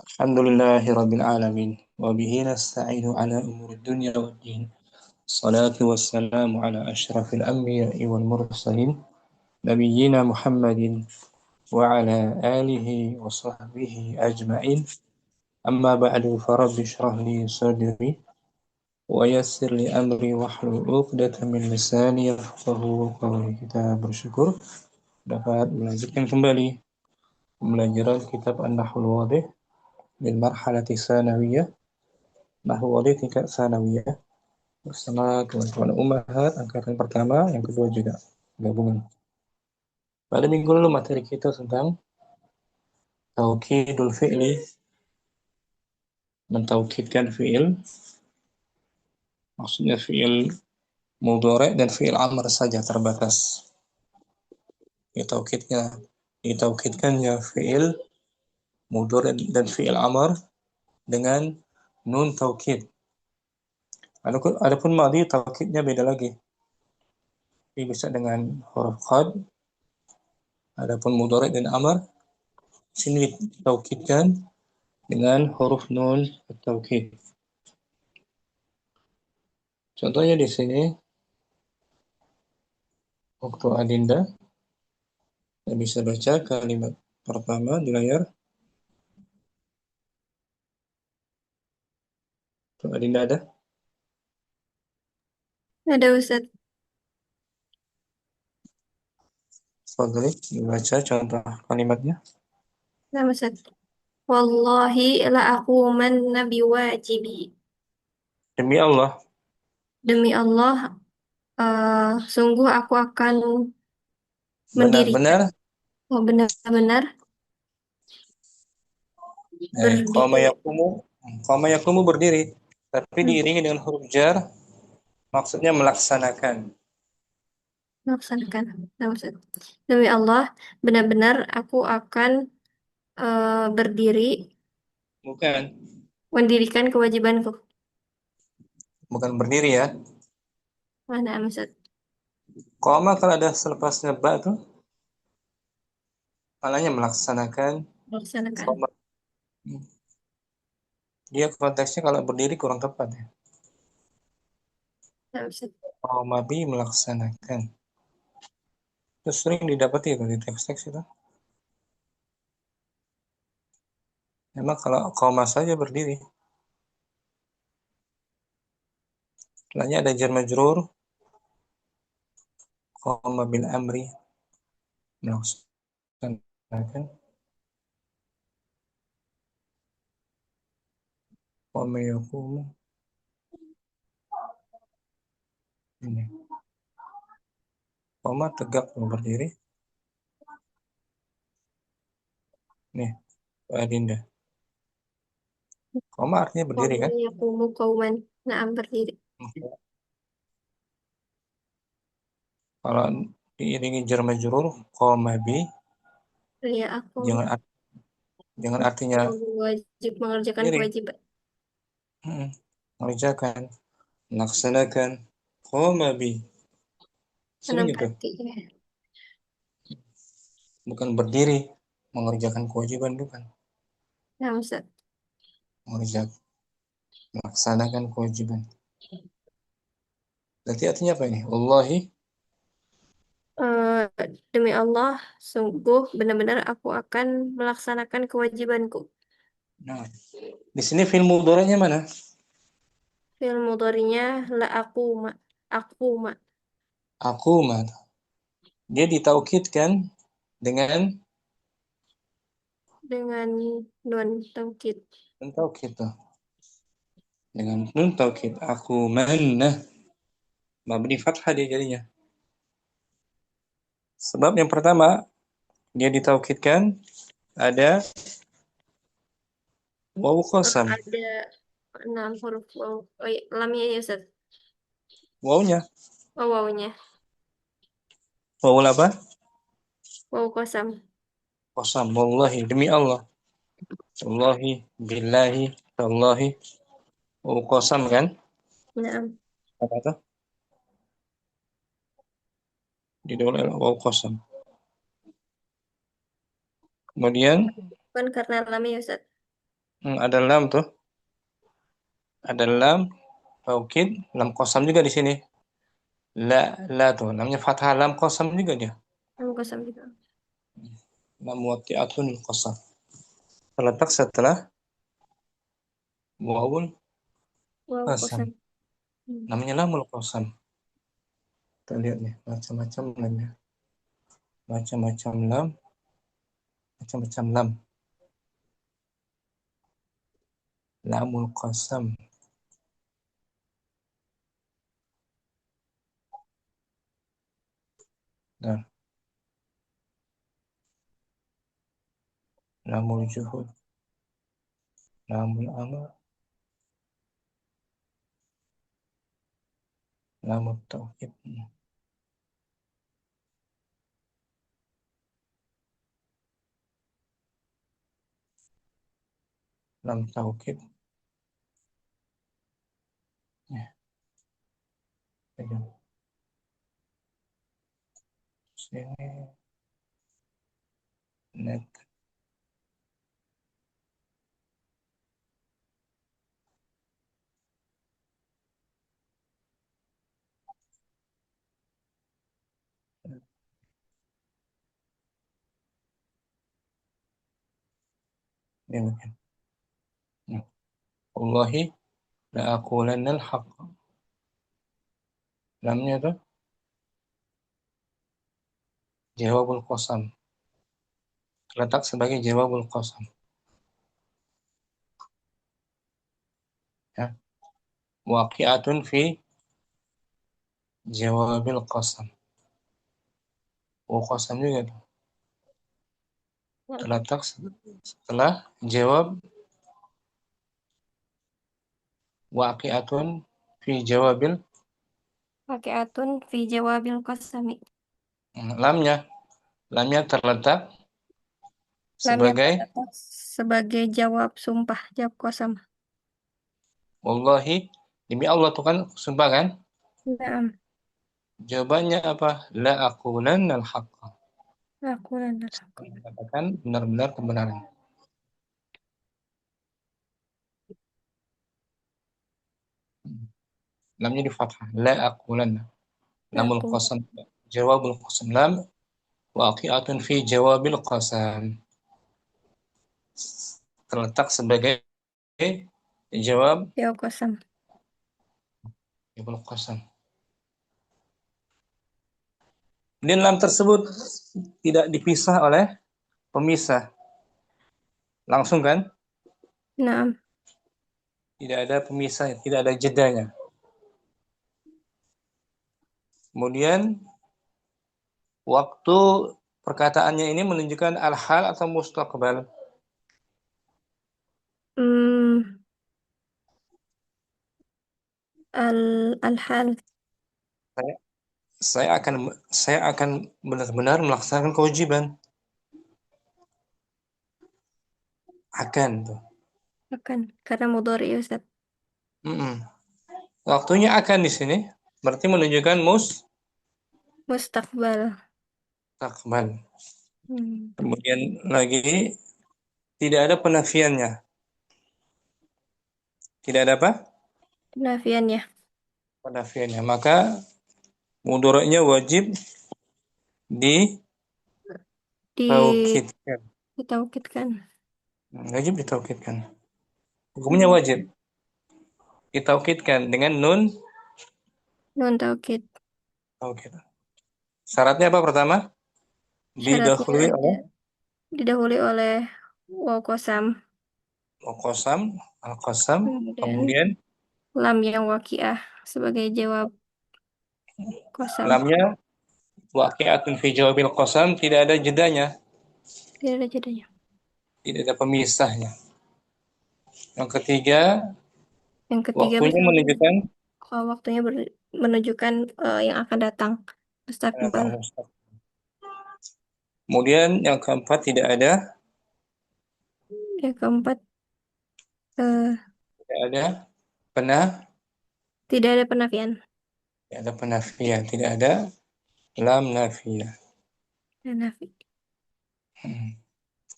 الحمد لله رب العالمين وبه نستعين على أمور الدنيا والدين. الصلاة والسلام على أشرف الأنبياء والمرسلين نبينا محمد وعلى آله وصحبه أجمعين. أما بعد فرب اشرح لي صدري ويسر لي أمري واحلل عقدة من لساني يفقهوا قولي. Kita bersyukur dapat melanjutkan kembali pembelajaran kitab An-Nahwul Wadih min marhalati tsanawiyah, Nahwu Wadih tingkat tsanawiyah, bersama teman-teman Umahat angkatan pertama, yang kedua juga gabungan. Pada minggu lalu materi kita tentang taukidul fi'li, mentaukidkan fi'il, maksudnya fi'il mudhari' dan fi'il amr saja terbatas. Ditaukidkannya fi'il mudhari' dan fi'il amr dengan nun taukid. Adapun madhi taukidnya beda lagi. Ini bisa dengan huruf qad. Adapun mudhari' dan amr sini ditaukidkan dengan huruf nun taukid. Contohnya di sini waktu Adinda, kita bisa baca kalimat pertama di layar. Waktu Adinda ada? Ada Ustaz. Fadli, dibaca contoh kalimatnya. Nah, Ustaz. Wallahi la aqumanna biwajibi. Demi Allah, Demi Allah, sungguh aku akan mendirikan. benar-benar Oh, benar-benar berdiri, qama yaqumu berdiri, tapi hmm, diiringi dengan huruf jar, maksudnya melaksanakan. melaksanakan. Nah, Ustaz. Demi Allah, benar-benar aku akan berdiri, Bukan, mendirikan kewajibanku. bukan berdiri ya. Mana, Ustaz? Qama kalau ada selepasnya ba tuh, maknanya melaksanakan. Melaksanakan. Qama. Dia konteksnya kalau berdiri kurang tepat ya. Nah, Ustaz. Qama bi melaksanakan. Itu sering didapati kalau di teks-teks itu. Memang kalau koma saja berdiri. Setelahnya ada jar majrur, koma bil amri, melaksanakan. Koma yakumu. Ini. Koma tegak berdiri. Nih, Pak Adinda. Koma artinya berdiri Qawman kan? yaqumu qawman. Nah, berdiri. Kalau diiringi jar majrur, koma bi, Ya, aku jangan jangan artinya wajib mengerjakan berdiri. kewajiban. Mengerjakan, melaksanakan. Koma bi. Sering itu. Menempati. Ya. Bukan berdiri, mengerjakan kewajiban bukan. Nah, Ustaz. Mengerjakan, melaksanakan kewajiban. Berarti artinya apa ini? Wallahi. Eh, Demi Allah, sungguh benar-benar aku akan melaksanakan kewajibanku. Nah, di sini film mudhari'nya mana? Fi'il mudhari'nya la aquma. Aquma Aku mah. Dia ditaukidkan dengan dengan nun taukid. taukid tuh. Dengan nun taukid. Aku mana? Mabni fathah dia jadinya. Sebab yang pertama, dia ditaukidkan ada wawu qasam. Ada 6 huruf waw. Oh, iya, lamnya ya Ustaz. Wawunya. Oh, wawunya. Wawu apa? Waw kosam. Qasam. Wallahi. Demi Allah. Wallahi. Billahi. Tallahi. Wawu qasam kan? Nah, Apa tuh? Didahului oleh wawu qasam. Kemudian bukan karena lamnya ya Ustaz. Ada lam tuh. Ada lam taukid, lam kosam juga di sini. La tuh, namanya fathah lam kosam juga dia. Lam kosam juga. Lam muwatti'atun lil kosam. Terletak setelah wawul Wow kosam. kosam. Hmm. Namanya lamul kosam. Kita lihat nih, macam-macam lamnya. Macam-macam lam, macam-macam lam. Lamul kosam. Nah, lamul juhud, lamul amal, lamul tauhid. Lam tauhid. Ya, pegang. Sini, net, ini. Nah, Wallahi la aqulanna al-haq. Lamnya itu jawabul qasam. Terletak sebagai jawabul qasam. Ya. Waqi'atun fi jawabil qasam. Oh, qasam juga tuh. Ya. Terletak setelah jawab waqi'atun fi jawabil Waqi'atun fi jawabil qasami. lamnya. Lamnya terletak Lamnya sebagai terletak sebagai jawab sumpah, jawab kosam. wallahi demi Allah tuh kan sumpah kan? Naam. Jawabannya apa? La aqulanna al-haq. Aku dan aku. Saya katakan benar-benar kebenaran. Lamnya di fathah. La aqulanna. Lamul Aku. qasam. Jawabul qasam. Lam waqi'atun fi jawabil qasam. Terletak sebagai jawab Jawab kosam. jawabul qasam. Dan lam tersebut tidak dipisah oleh pemisah. Langsung kan? Naam. Tidak ada pemisah, tidak ada jedanya. Kemudian waktu perkataannya ini menunjukkan al-hal atau mustaqbal. Hmm, al-hal. Saya, saya akan benar-benar melaksanakan kewajiban. Akan tuh. Akan. Karena mudhari ya Ustaz. Mm-mm. Waktunya akan di sini berarti menunjukkan Mustaqbal. mustaqbal. Hmm. Kemudian lagi tidak ada penafiannya. Tidak ada apa? Penafiannya. Penafiannya. Maka mudhari'nya wajib Di ditaukidkan. ditaukidkan. Wajib ditaukidkan. Hukumnya Hmm. wajib ditaukidkan dengan nun Nun taukid. taukid. Syaratnya apa pertama? Syaratnya Didahului ada oleh didahului oleh waw kosam. qasam, al-qasam, Kemudian kemudian lam yang waqiah sebagai jawab kosam. lamnya waqi'atun fi jawabil qasam, tidak ada jedanya, Tidak ada jadinya. tidak ada pemisahnya. Yang ketiga, Yang ketiga waktunya misalnya menunjukkan waktunya menunjukkan yang akan datang. datang Mustaqbal. mustaq. Kemudian yang keempat Yang keempat eh, tidak ada pernah, tidak ada penafian. tidak ada penafian, tidak ada lam nafiyah. Dan nafi.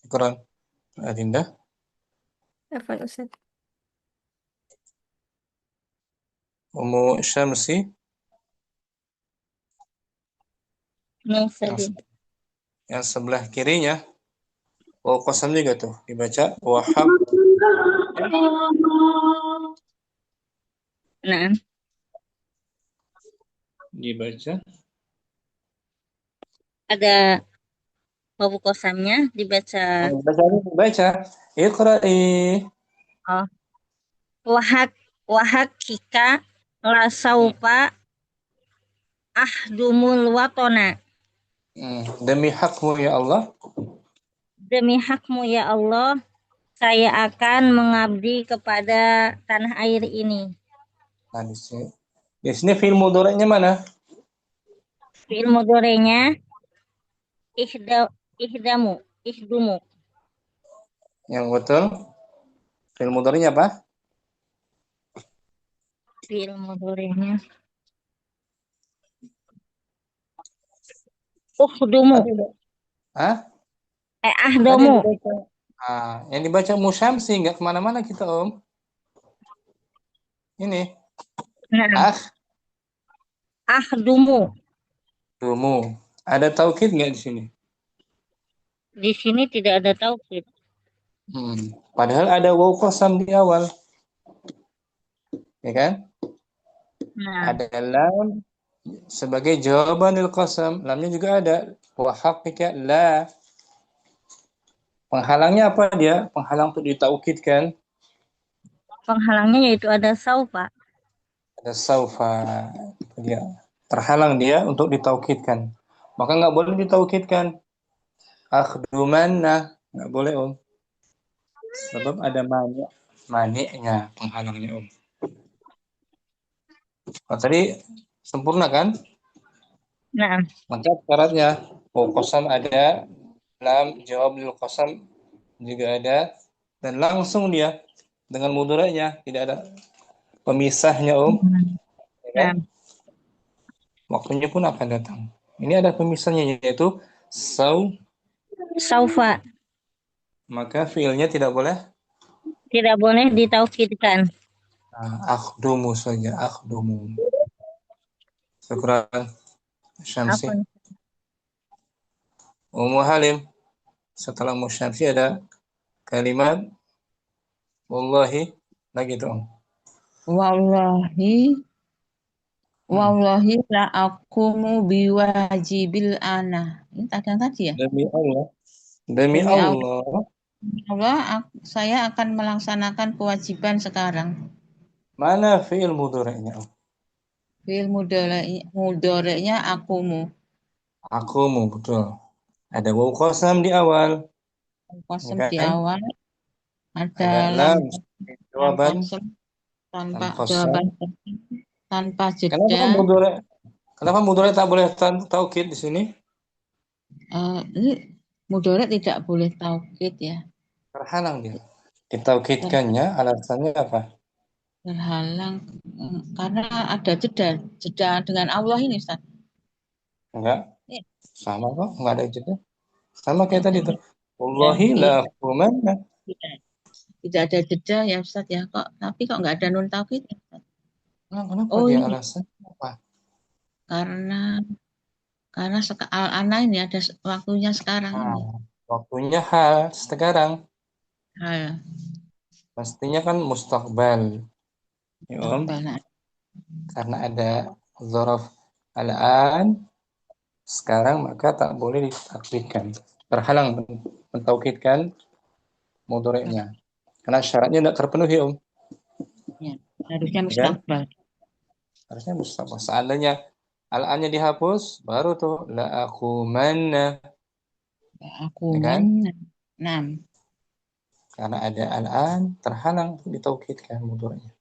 Quran Adinda. Afwan Ustaz. Ummu Syamsi yang, Musadin. yang sebelah kirinya waw qasam juga tuh dibaca wahab Nah, dibaca ada wawu kosamnya dibaca dibaca iqra'i. oh, wahak wahakika la saufa ahdumul watona. Demi hakmu ya Allah, Demi hakmu ya Allah, saya akan mengabdi kepada tanah air ini. nah di sini fi'il mudhari'nya mana? Fi'il mudhari'nya ihda ihdamu ihdumu. Yang betul fi'il mudhari'nya apa? Fi'il mudhari'nya uhdumu Tadi ah tadi yang ahdamu. dibaca yang dibaca musyamsi nggak kemana-mana kita ini Nah, ahdumu. dumu ada taukid nggak di sini? Di sini tidak ada taukid. Padahal ada waw qasam di awal, ya kan? Nah, Ada lam sebagai jawaban lil qasam, lamnya juga ada. Wa haqqika la. Penghalangnya apa dia? Penghalang untuk ditaukidkan. penghalangnya yaitu ada saufa. Ada saufa. Dia terhalang dia untuk ditaukidkan. Maka nggak boleh ditaukidkan. Akhdumanna nggak boleh sebab ada maniknya penghalangnya tadi sempurna kan? Nah, Maka syaratnya waw qasam ada, lam jawab lil qasam juga ada, dan langsung dia dengan mudhari'nya tidak ada pemisahnya ya kan? nah, Waktunya pun akan datang. Ini ada pemisahnya yaitu saufa maka fiilnya tidak boleh tidak boleh ditaukidkan. akhdumu saja, akhdumu. Syukran Syamsi. Apa? Ummu Halim, setelah Ummu Syamsi ada kalimat wallahi lagi tuh. Wallahi, wallahi la akumu biwajibil ana. Ini tadi ya. Demi Allah, demi Demi Allah, Allah, saya akan melaksanakan kewajiban sekarang. mana fiil mudhari'nya? Fi'il mudhari'nya akumu. Akumu, betul. Ada waw qasam di awal, ya Kosem di kan? awal, ada Ada lam, lam lam jawaban kosem lam tanpa qasam. jawaban tanpa Kenapa jeda. mudhari'? Kenapa mudhari' tak boleh taukid di sini? Ini mudhari' tidak boleh taukid ya. Terhalang dia. Ditaukidkannya alasannya apa? Terhalang karena ada jeda dengan Allah ini Ustaz. Enggak, Ya, sama kok, enggak ada jeda. Sama kayak tadi ada tuh. jeda. Wallahi la Iya, akumanna. tidak ada jeda ya Ustaz ya kok. Tapi kok nggak ada nun taukid ya, Ustaz? Nah, kenapa Oh dia ini alasan apa? karena al-ana ini ada waktunya sekarang ini. Waktunya hal sekarang. Hal Pastinya kan mustaqbal. Ya, takbal. Karena ada zorof al-an sekarang maka tak boleh ditakwidkan. Terhalang mentaukidkan mudhari'nya. Karena syaratnya tidak terpenuhi, Ya, harusnya Ya kan? mustakbal. Harusnya mustaqbal. Seandainya al-annya dihapus, baru tuh la aqumanna, Aku ya kan? mana? Enam. Karena ada al-an terhalang ditaukidkan mudhari'nya.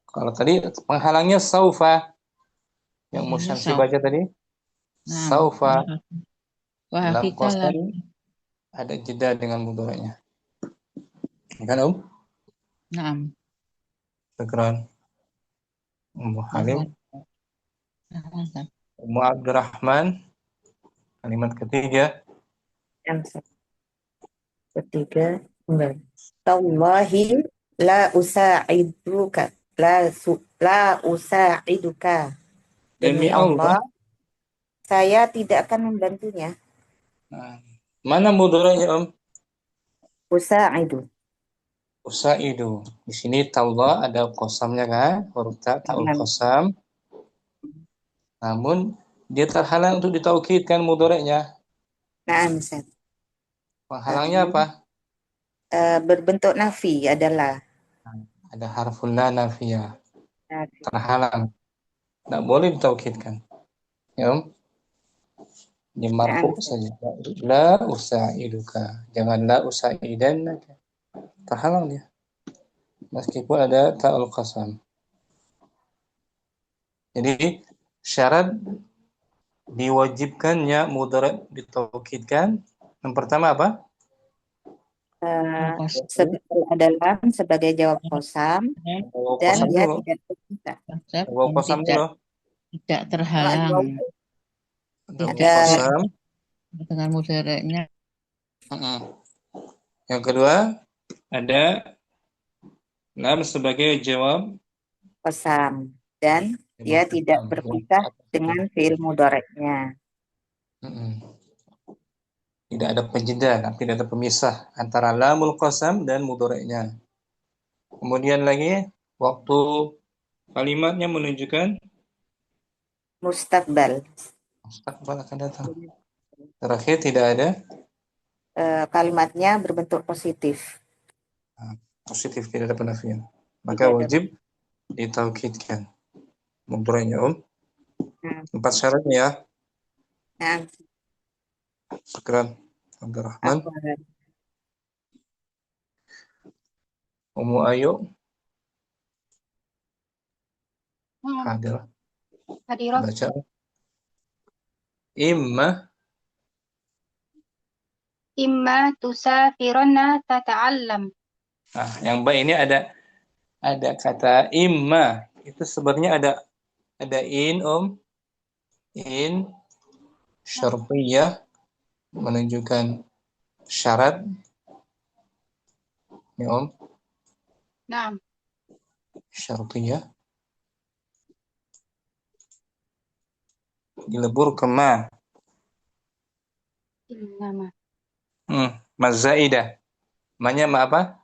Kalau tadi penghalangnya saufa yang Makanya Musyamsi baca tadi, enam. saufa Wah, lam kita qasam lagi ada jeda dengan mudhari'nya. Ya kan, enam. Syukran. Ummu Halim, Apa? Apa? Ummu Abdurrahman, kalimat ketiga. Yang ketiga Tallahi la usa'iduka. La usa'iduka. Demi Demi Allah. Allah, saya tidak akan membantunya. Nah, mana mudhari'nya, Om? Usa'idu. Usaidu. Di sini tallah ada qasamnya kan? Huruf ta, ta'ul Naam. qasam. Namun dia terhalang untuk ditaukidkan mudhari'nya. Naam, Ustaz. Penghalangnya apa? Berbentuk nafi adalah Ada harfun la nafiyah. nafi. Terhalang. Tidak boleh ditaukidkan. Ya, Om? Ini Naam, marfu Ustaz. saja. La usaiduka. Jangan la usaidannaka. Terhalang dia. Meskipun ada ta'ul qasam. Jadi syarat diwajibkannya mudhari' ditaukidkan. Yang pertama apa? Ada lam sebagai jawab kosam Waw dan qasam dia dulu. tidak terpisah. Waw qasam dulu. tidak Kalau ada terhalang waw, Ada waw Ada- qasam. dengan mudhari'nya. Yang kedua ada lam sebagai jawab kosam dan dia tidak berpisah dengan fi'il mudhari'nya. Tidak ada penjeda, tidak ada pemisah antara lamul qasam dan mudhari'nya. Kemudian lagi waktu kalimatnya menunjukkan Mustaqbal. mustaqbal akan datang. Terakhir tidak ada Kalimatnya berbentuk positif. positif, tidak ada penafian. Maka Tidak ada. wajib ditaukidkan mudhari'nya, Om. Nah, 4 syaratnya ya. nah, Syukran Abdurrahman. apa? Ummu Ayu hadir. Hadirah. Baca. Imma tusafironna tata'allam. Nah, yang baik ini ada kata imma. Itu sebenarnya ada in, Om. In syartiyah menunjukkan syarat. Ya, Om. Naam. Syartiyah. Dilebur ke ma. Innama. Mazaidah. Ma-nya ma apa?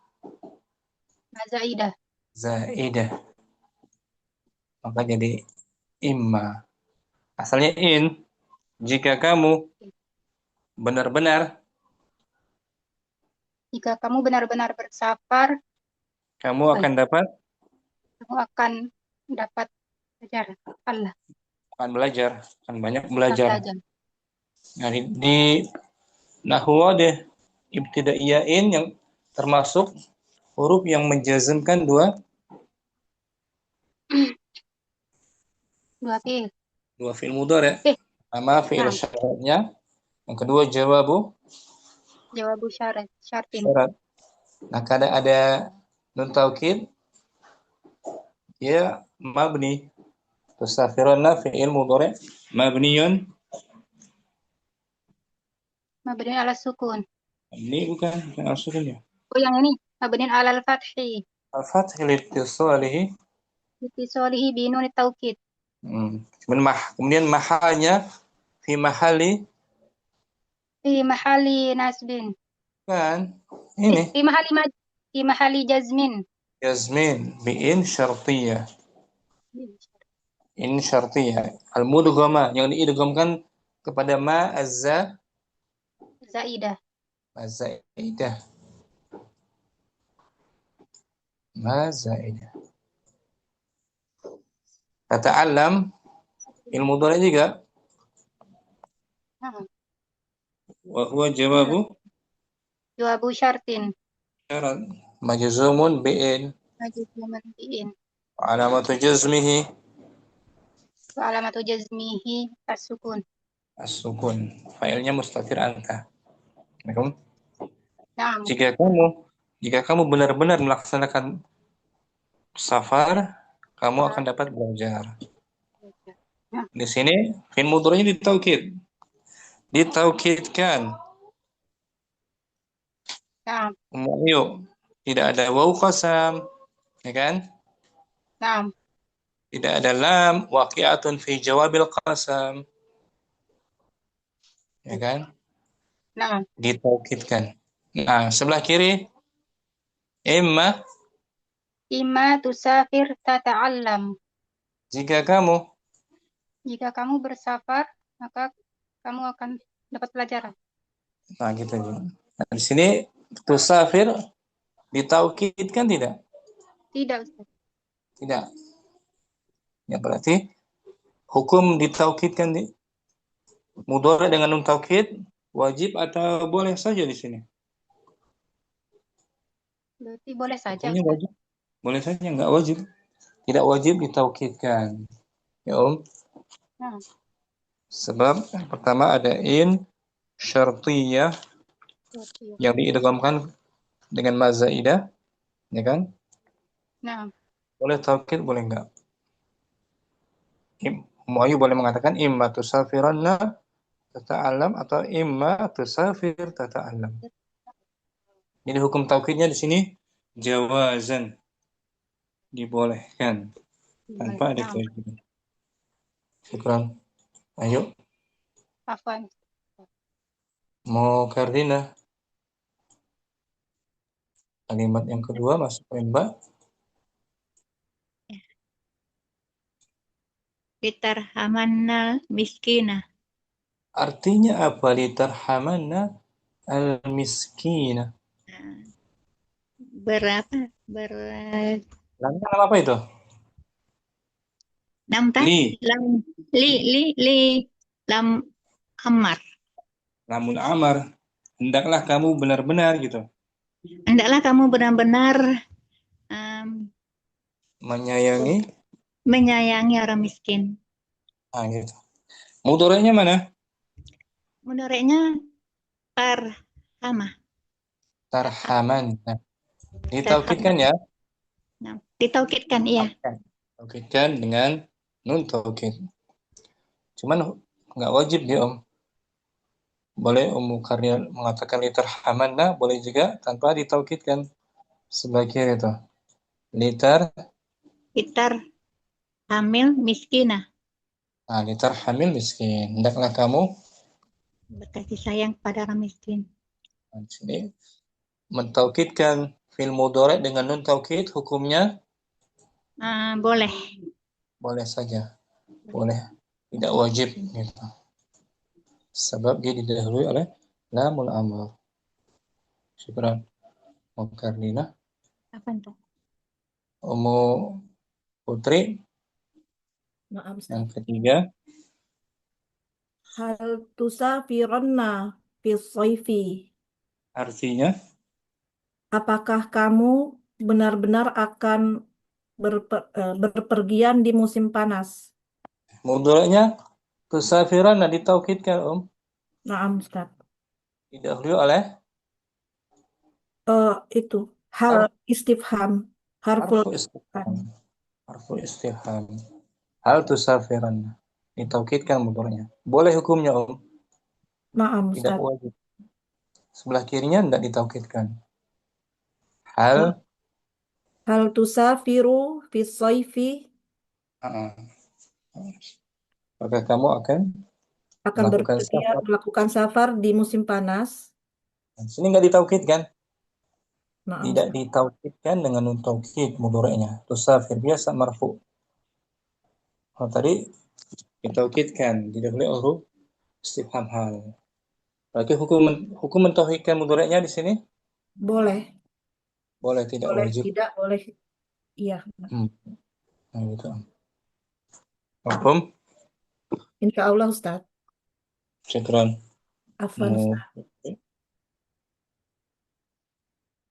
Mazaidah. Zaidah. Maka jadi imma. Asalnya in. Jika kamu benar-benar Jika kamu benar-benar bersafar, kamu akan dapat kamu akan dapat belajar. Allah. akan belajar, akan banyak belajar. Belajar. Nah, di nahwu ada ibtidaiyain yang termasuk huruf yang menjazmkan dua fi'il mudhari'. Pertama fi'il Nah. syaratnya, yang kedua jawabu syartin. syarat. Nah, kadang ada nun taukid ya mabni. Tusafiruna fi'il mudhari' mabniyun Mabni ala sukun. ini bukan al-sukun ya. Oh, yang ini mabni ala al-fathi. Al-fath litisalihi. Litisalihi bi nun taukid. Kemudian mahalnya fi mahali nasbin. kan ini Fi mahali jazmin. Yasmin bi'in syartiyah. In syartiyah. Al-mudghama yang diidghamkan kepada ma Zaidah. Zaidah. Ma zaidah. Tata'allam ilmu mudhari juga. Wa huwa jawabu syartin. syarat majzumun bi'in. Majzumun bi'in. Alamatu jazmihi Wa alamatu jazmihi as-sukun. as-sukun. Failnya mustatir anta. Naam. Jika kamu benar-benar melaksanakan safar, kamu akan dapat belajar. Di sini fi'il mudhari'nya ditaukidkan. نعم Ayo, tidak ada waw qasam, ya kan? نعم Tidak ada lam waqi'atun fi jawabil qasam, ya kan? نعم Ditaukidkan. Nah, sebelah kiri imma إما تسافر تتعلم. jika kamu. Jika kamu bersafar, maka kamu akan dapat pelajaran. Nah, gitu. Nah, di sini tusafir ditaukidkan tidak? Tidak, Ustaz. Tidak. Ya berarti hukum ditaukidkan di mudhari dengan nun taukid wajib atau boleh saja di sini? Berarti boleh saja, Hukumnya Ustaz. wajib. Boleh saja, nggak wajib. Tidak wajib ditaukidkan. Ya Om. Nah, Sebab yang pertama ada in syartiyah berarti ya. yang diidghamkan dengan mazaidah, ya kan? Nah, Boleh taukid, boleh enggak? Mu'ayyu boleh mengatakan imma tusafiranna tata'allam atau imma tusafir tata'allam. Jadi hukum taukidnya di sini jawazan, dibolehkan tanpa ada nah, kewajiban. Syukran. Ayo, afwan. mau Kardina. Kalimat yang kedua masuk Mbak. Litarhamannal miskina. Artinya apa? Litarhamanna al-miskina. Berapa? Lamnya apa itu? Lam tadi. Lam li lam amar. Lamun amar. Hendaklah kamu benar-benar gitu. Hendaklah kamu benar-benar menyayangi orang miskin. Ah, gitu. Mudhari'nya mana? Mudhari'nya tarhamah. Tarhaman. Nah, ditaukidkan ya. Nah, ditaukidkan, iya. Taukidkan dengan nun taukid. Cuman nggak wajib dia Om. Boleh Ummu Karnia mengatakan litarhamanna, boleh juga tanpa ditaukidkan. Sebagai itu. Litar hamil miskinah. Nah, litar hamil miskin. Hendaklah kamu berkasih sayang kepada orang miskin. Nah, di sini mentaukidkan fi'il mudhari dengan nun taukid hukumnya boleh. Boleh saja. Boleh. Tidak wajib gitu. Sebab dia didahului oleh lamul amr. Syukran. Karnina. Apa itu? Ummu Putri. Maaf, Yang ketiga. Hal tusafiranna fi shayfi. Artinya, apakah kamu benar-benar akan berpergian di musim panas? mudhari'nya tusafiran ditaukidkan Naam, Ustaz. Didahului oleh Itu hal istifham, harful istifham. Harful istifham. Hal tusafiran ditaukidkan mudhari'nya. Boleh hukumnya Naam, Tidak Ustaz. wajib. Sebelah kirinya tidak ditaukidkan. Hal tusafiru fi shayfi. Apakah kamu akan melakukan safar di musim panas? Sini nggak ditaukidkan. Naam, Tidak ditaukidkan dengan nun taukid mudhari'nya. Tusafir biasa marfu. Tadi ditaukidkan didahului huruf istifham hal. Berarti hukum mentauhidkan mudhari'nya di sini? Boleh. Boleh, tidak Boleh, wajib. tidak boleh. Iya. Nah, gitu. Hukum? Insya Allah, Ustaz. Syukran. Afwan, Ustaz.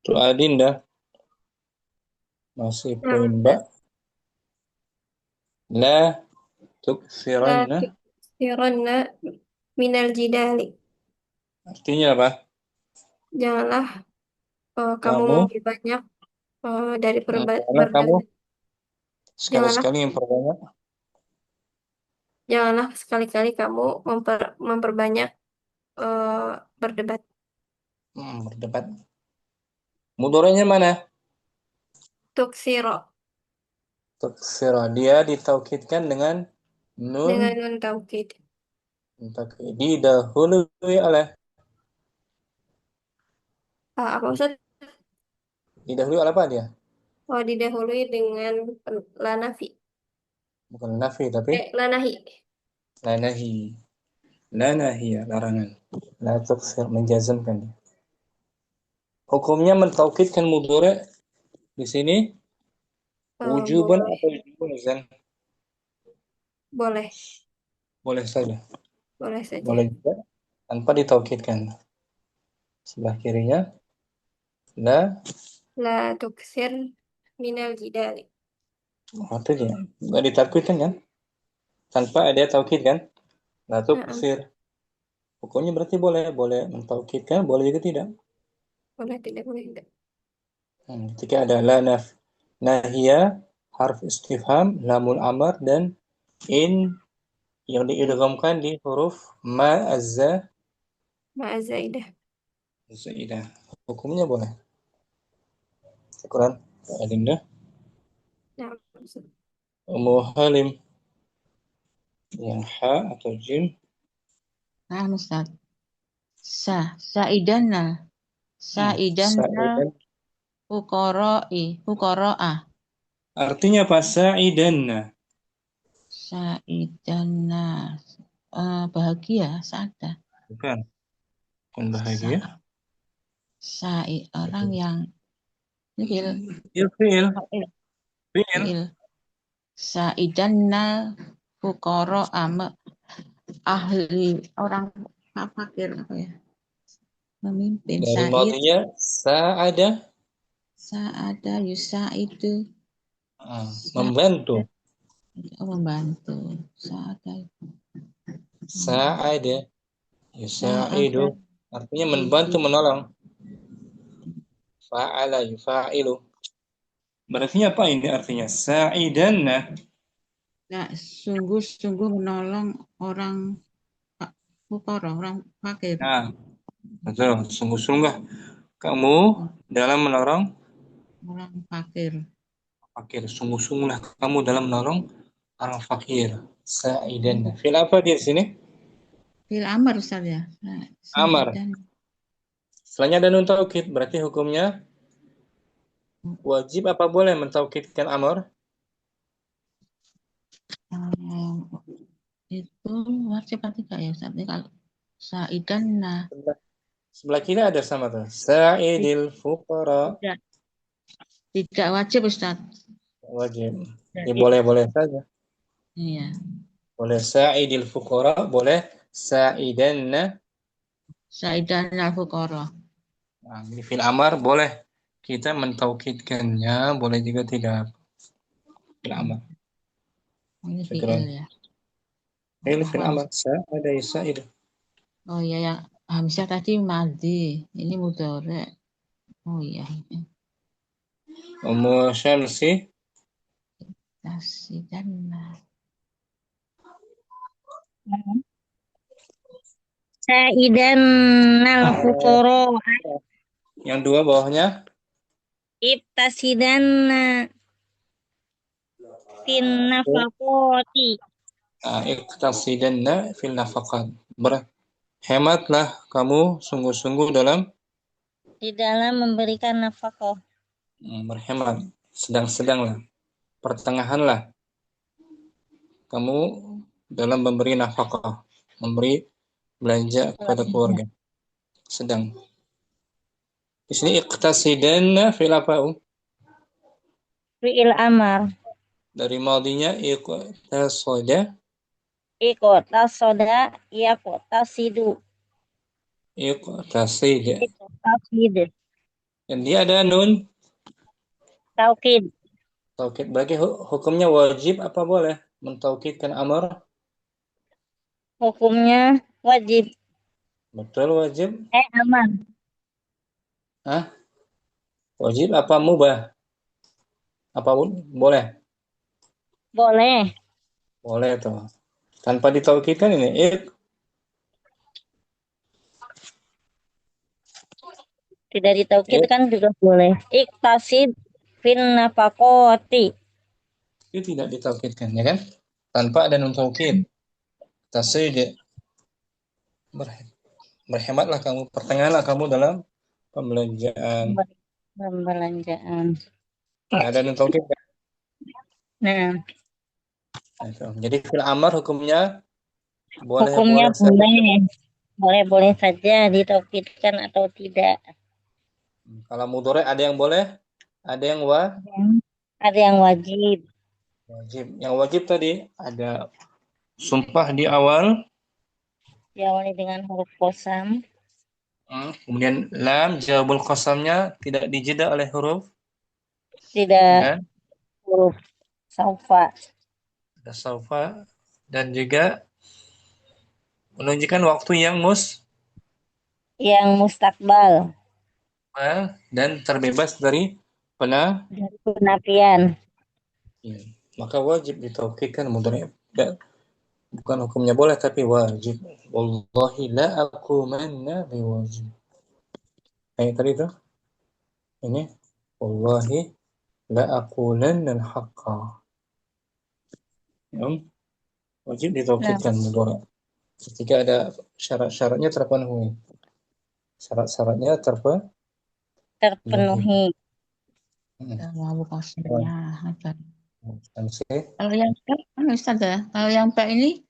Itu Adinda. Masih poin Mbak. La tuksiranna. La tuksiranna minal jidali. Artinya apa? Janganlah kamu memperbanyak dari kamu sekali-sekali memperbanyak. Janganlah sekali-kali kamu memperbanyak berdebat. Berdebat. Mudorenya mana? Tuksiro. Tuksira. Dia ditaukidkan dengan nun Dengan nun taukid. didahului oleh Apa Ustaz? didahului oleh apa dia? Oh, didahului dengan lanafi. Bukan nafi tapi Lanahi. lanahi. Lanahi ya, larangan. La tuksir menjazmkan dia. Hukumnya mentaukidkan mudhari di sini wujuban Boleh. atau juzan? Boleh. Boleh saja. Boleh saja. Boleh juga tanpa ditaukidkan. Sebelah kirinya la La tuksir minal jidali. itu dia. Enggak ditaukidkan kan? Tanpa ada taukid kan? La tuksir. Hukumnya berarti boleh mentaukidkan, boleh juga tidak. Boleh tidak, boleh tidak. Ketika ada la nahia, harf istifham, lamul amar dan in yang diidghamkan di huruf ma azza Ma'azaidah. zaidah. Hukumnya boleh. Syukran. Adinda. Nah, Ummu Halim yang ha atau jim. Nah, Ustaz. Sa'idanna Sa'idan. fuqara'a. Artinya apa? Sa'idanna. Sa'idanna bahagia, saada. Bukan bahagia. Orang yang fi'il. Fi'il. Sa'idanna fuqara'a ahli orang fakir apa ya? Memimpin. Dari madinya Sa'ada yusa'idu. Membantu. Membantu. Sa'ada yusa'idu. Artinya membantu, menolong. Fa'ala yufa'ilu. Berarti apa ini artinya? Sa'idanna. Nah, sungguh-sungguh menolong orang fuqara, orang fakir. Nah, betul. Sungguh-sungguh kamu dalam menolong Orang fakir. Sungguh-sungguhlah kamu dalam menolong orang fakir. Sa'idanna. Fil apa di sini? Fil amar Ustaz ya. Amar. Setelahnya ada nun taukid, berarti hukumnya wajib apa boleh mentaukidkan amar? Itu wajib atau tidak ya Ustaz? Kalau sa'idanna. Sebelah kiri ada sama tuh. Sa'idil fuqara. Tidak wajib Ustaz. Wajib. Ya, boleh saja. Iya. Boleh sa'idil fuqara, boleh sa'idanna. Sa'idanna fuqara. Nah, di fil amar boleh kita mentaukidkannya, boleh juga tidak. Fil amar. Ini fi'il ya. Fil amar sa'ada yusa'idu. Oh iya ya, Hamzah tadi madhi, ini mudhari. Oh iya. Ummu Syamsi. Sa'idanna. Sa'idannal fuqara. Yang dua bawahnya. Ibtasidanna fin nafaqati. Iqtasidanna fil nafaqat. Berhematlah kamu sungguh-sungguh di dalam memberikan nafkah. Berhemat, sedang-sedanglah, pertengahanlah kamu dalam memberi nafkah, memberi belanja kepada keluarga. Sedang. Di sini iqtasidanna fil apa? Fi'il amar. Dari madinya iqtasada. Iqtasada yaqtasidu. Iqtasida. Iqtasid. Dan dia ada nun Taukid. taukid. Bagi hukumnya wajib apa boleh mentaukidkan amar? Hukumnya wajib. Betul wajib. Aman. Hah? Wajib apa mubah? Apa boleh? Boleh. Boleh tuh. Tanpa ditaukidkan ini Tidak ditaukid Ya, kan juga boleh. Iktasid fin nafaqoti. itu tidak ditaukidkan, ya kan? Tanpa ada nun taukid. Tasid, berhematlah kamu, pertengahanlah kamu dalam pembelanjaan. Pembelanjaan. Ada nun taukid kan? Nah, Nah, itu. Jadi fil amar hukumnya hukumnya boleh saja. boleh saja ditaukidkan atau tidak. Kalau mudhari ada yang boleh, ada yang Ada yang wajib. wajib. Yang wajib tadi ada sumpah di awal, Diawali dengan huruf qasam. kemudian lam jawabul qasamnya tidak dijeda oleh huruf, Tidak ya kan? huruf saufa. Ada saufa dan juga menunjukkan waktu yang Yang mustakbal. dan terbebas dari pernah. Dari penafian. Ya. Maka wajib ditaukidkan mudhari. Bukan hukumnya boleh tapi wajib. Wallahi la aqumanna biwajib. Yang tadi itu ini wallahi la aqulanna al-haqqa. Ya, wajib ditaukidkan mudhari. Ketika ada syarat-syaratnya terpenuhi. Syarat-syaratnya Terpenuhi. Wawu qasamnya ada. terpenuhi. Kalau yang kan Ustaz ya, kalau yang Mbak ini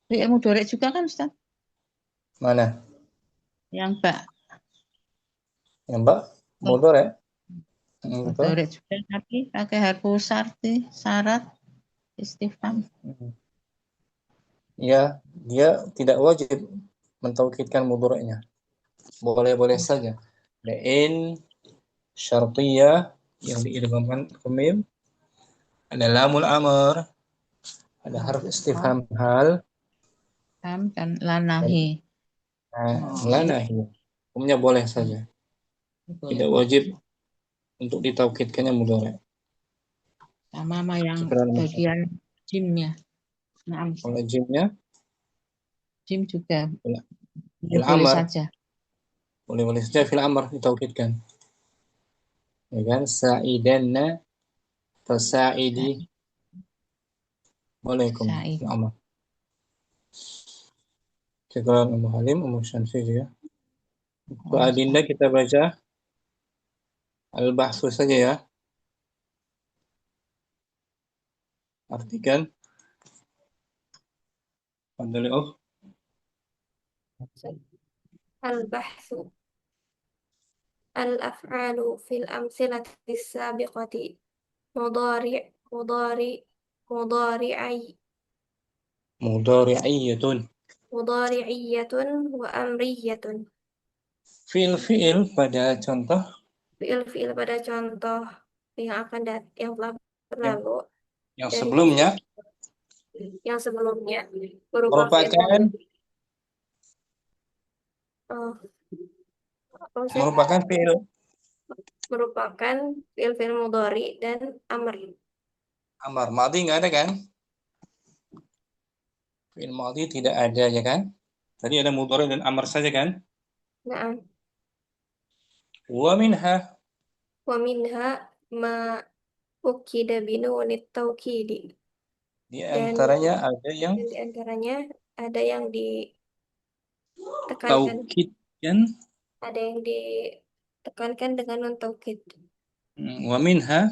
fi'il mudhari juga kan Ustaz? Mana? Yang Mbak Yang Mbak mudhari. Betul. mudhari juga tapi pakai harfu syarti, syarat istifham. Ya, dia tidak wajib mentaukidkan mudhari'nya. Boleh-boleh saja. Ada in syartiyah yang diidghamkan ke mim, ada lamul amr, ada harf istifham hal, Dan lanahi. la nahi. Hukumnya boleh saja. Tidak wajib untuk ditaukidkannya mudhari'. Sama yang Sekarang bagian jimnya. Nah, kalau jimnya jim juga fil boleh amr, saja. boleh saja fil amr ditaukidkan. Ya kan? Sa'idanna fasa'idi. Waalaikum Sa'id. amr. Sekarang Ummu Halim, Ummu Syamsi juga. Untuk adinda kita baca al-bahsu saja ya. Artikan. Fadhali Al-bahsu al-af'alu fil amsilati sabiqati mudhari'ai mudhari'iyatun. mudhari'iyatun wa amriyatun. Fi'il pada contoh Fi'il pada contoh yang telah berlalu yang dan sebelumnya yang sebelumnya berupa fi'il merupakan merupakan fi'il merupakan fi'il mudhari dan amr. amar. Madhi nggak ada kan? Fi'il madhi tidak ada ya kan? Tadi ada mudhari dan amar saja kan? Nah, Wa minha, wa minha ma ukida binunit taukidi. di antaranya ada yang Dan di antaranya ada yang ditekankan, taukid kan? ada yang ditekankan dengan nun taukid. Wa minha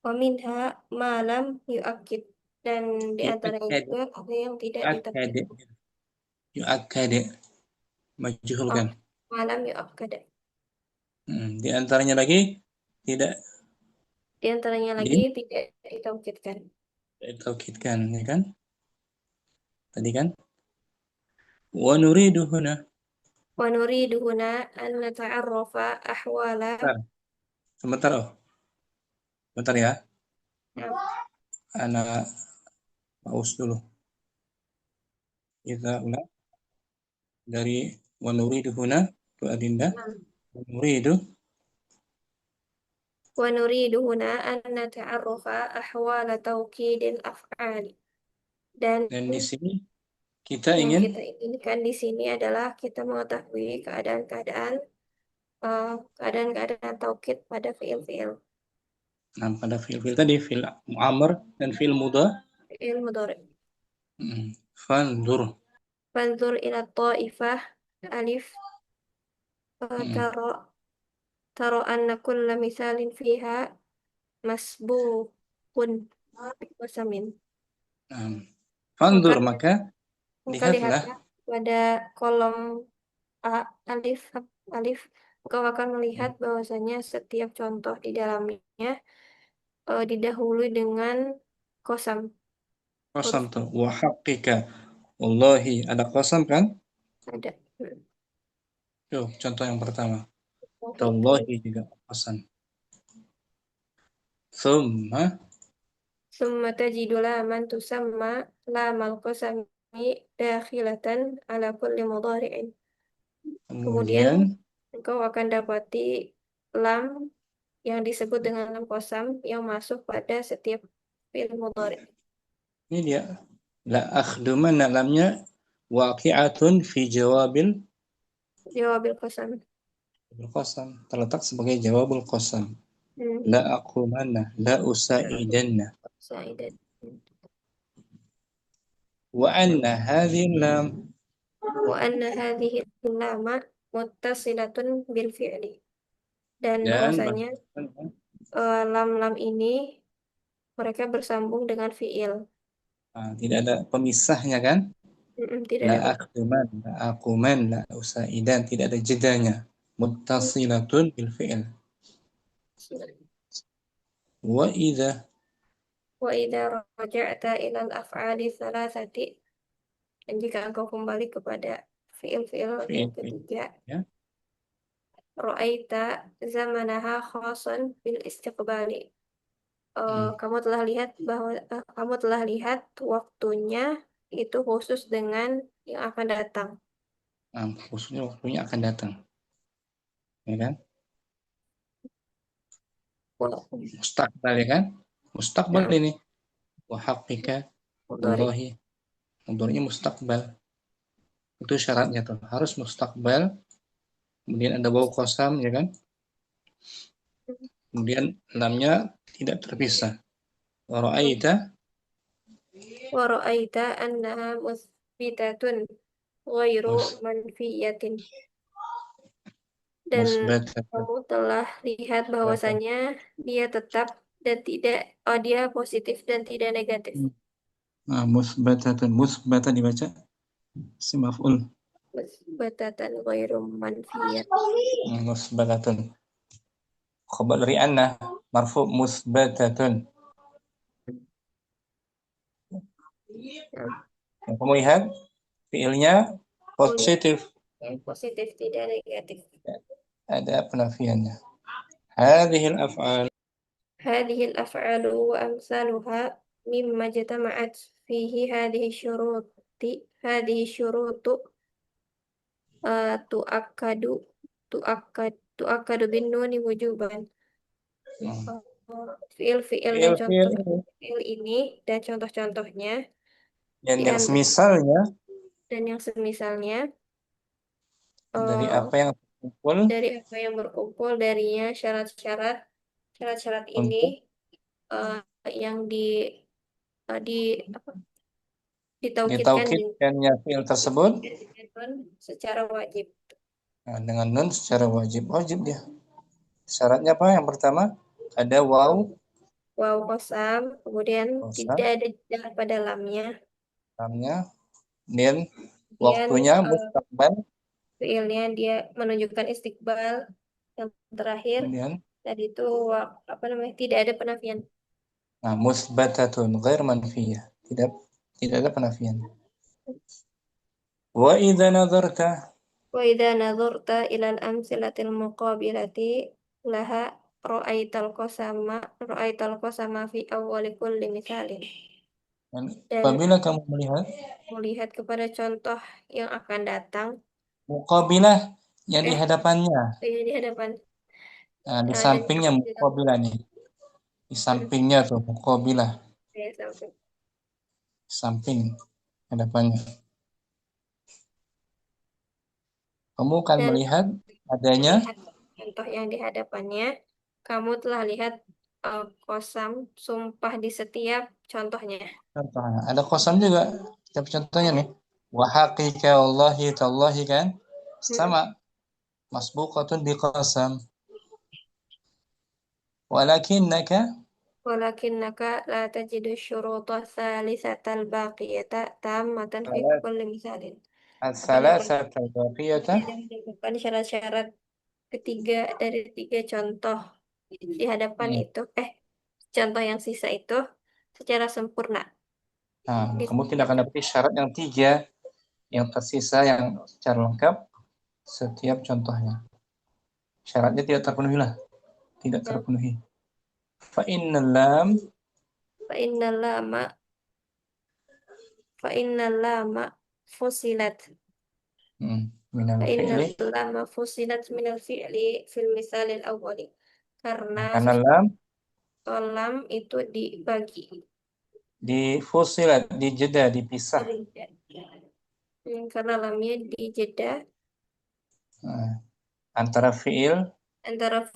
Wa minha ma lam yu'akkid, dan di antaranya juga ada yang tidak ditekankan. yu'akkad majhul kan? Ma lam yu'akkad. Di antaranya lagi tidak Di antaranya lagi tidak ditaukidkan. ditaukidkan ya kan? Tadi kan? Wa nuridu huna. Wa nuridu huna an nata'arrafa ahwala. Sebentar Bentar ya. Nah, Anak paus dulu. Kita ulang dari wa nuridu huna itu adinda. Wa nuridu ونريد هنا أن نتعرف أحوال توكيد الأفعال. Dan di sini kita yang ingin kita inginkan di sini adalah kita mengetahui keadaan-keadaan keadaan-keadaan taukid pada fiil-fiil. Nah, pada fiil-fiil tadi, fiil amr dan fiil mudhari. Fiil mudhari. Fanzur. Fanzur ila ta'ifah alif taro anna kulla misalin fiha masbuqun biqasamin. Fanzur, maka lihatlah lihatlah pada kolom alif engkau akan melihat bahwasanya setiap contoh di dalamnya didahului dengan kosam. qasam tuh. Wa haqqika. Wallahi, ada qasam kan? Ada. Tuh, contoh yang pertama. Oh, itu. Tallahi juga qasam. Summa Summa tajidu laman tusamma lamal qasami dakhilatan ala kulli mudhari'in. Kemudian engkau akan dapati lam yang disebut dengan lam qasam yang masuk pada setiap fi'il mudhari'. ini dia. La akhdumanna, lamnya waqi'atun fi jawabil qasam. qasam, terletak sebagai jawabul qasam. La aqumanna, la usaidanna. Saidan. Wa anna hadhihi lam, Wa anna hadhihi lama muttasilatun bil fi'li. Dan bahwasanya lam-lam ini mereka bersambung dengan fi'il. tidak ada pemisahnya kan? Tidak La ada. akhduman, la aquman, la usaidan, tidak ada jedanya. Muttasilatun bil fi'il. Wa idza raja'ta ila al-af'ali thalathati, dan jika engkau kembali kepada fi'il-fi'il yang ketiga, ya. Ra'aita zamanaha khasan bil istiqbali. Kamu telah lihat waktunya itu khusus dengan yang akan datang. Khususnya waktunya akan datang. Ya kan? Mustaqbal, ya kan? Mustaqbal ini. Wa haqqika wallahi. Mudhari'nya mustaqbal. Itu syaratnya tuh. Harus mustaqbal. Kemudian ada waw qasam, ya kan? Kemudian lamnya tidak terpisah. Wa ra'aita annaha musbitatun ghairu manfiyatin. Dan kamu telah lihat bahwasanya dia tetap dan tidak, dia positif dan tidak negatif. Musbatatun, musbatan dibaca si maf'ul. Musbatatan ghairu manfiyat. Musbatatun. Khabar dari anna marfu musbatatun. Kamu lihat fiilnya positif. Positif, tidak negatif. Ada penafiannya. Hadhil af'al. Hadhil af'alu wa amsaluha mimma jatama'at fihi hadhihi syurutu tu'akkadu bin nuni wujuban. Fiil-fiil dan contoh fiil ini dan contoh-contohnya yang semisalnya dan yang semisalnya dari apa yang berkumpul darinya syarat-syarat ini yang ditaukidkannya fiil tersebut secara wajib. Dengan nun secara wajib dia. Syaratnya apa? Yang pertama ada waw Qasam, kemudian tidak ada jarak pada lamnya. Dan waktunya mustaqbal. Fiilnya dia menunjukkan istiqbal yang terakhir. Dan itu tidak ada penafian. Musbatatun ghair manfiyah. Tidak ada penafian. Wa idza nadharta ila al-amsilatil muqabilati laha ra'aital qasama fi awwali kulli misalin. Dan apabila kamu melihat kepada contoh yang akan datang, muqabilah yang di hadapannya. Di hadapan. Di sampingnya muqabilah nih. Di sampingnya tuh muqabilah. Samping hadapannya. Kamu akan melihat adanya contoh yang di hadapannya, kamu telah lihat kosam, sumpah di setiap contohnya. Contohnya. Ada kosam juga. Tapi contohnya Ada. nih. Wa haqiqa wallahi tallahi kan. Sama. Masbuqatun biqasam. Walakinnaka Walakinnaka la tajidu syuruta thalithatal baqiyata tammatan fi kulli misalin. Akan dapat as-salasata baqiyata. tidak menemukan syarat-syarat ketiga dari tiga contoh di hadapan itu, contoh yang sisa itu secara sempurna. Nah, Di kamu tidak akan dapat syarat yang tiga yang tersisa yang secara lengkap setiap contohnya. Syaratnya tidak terpenuhi lah. Tidak terpenuhi. Fa innal lam fa innal lama fusilat minal fa innal fi'li. lama fusilat minal fi'li fil misalil awwali. Karena Karena lam lam itu dibagi, difusilat, dijeda, dipisah. Karena lamnya dijeda Nah, antara fi'il antara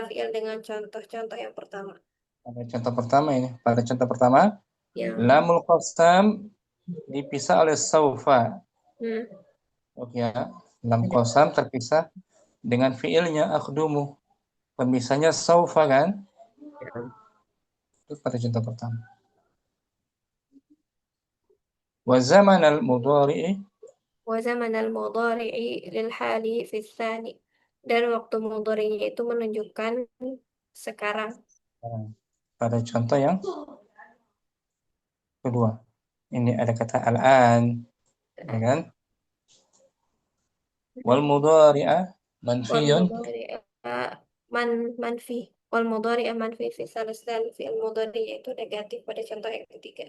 fi'il dengan contoh-contoh yang pertama. pada contoh pertama ini. Pada contoh pertama, Yang lamul qasam dipisah oleh saufa. hmm, Oke ya. Lam qasam terpisah dengan fi'ilnya akhdumu. Pemisahnya saufa kan? Itu pada contoh pertama. Wa zaman al-mudhari'i wa zaman al-mudhari'i lil hali fi tsani. Dan waktu mudhari'nya itu menunjukkan sekarang. pada contoh yang kedua. Ini ada kata al-an, ya kan? Wal mudhari'a Wal manfiyun. mudhari'a manfi. Wal mudhari'a manfi fi salasal fi'il mudhari' itu negatif pada contoh yang ketiga.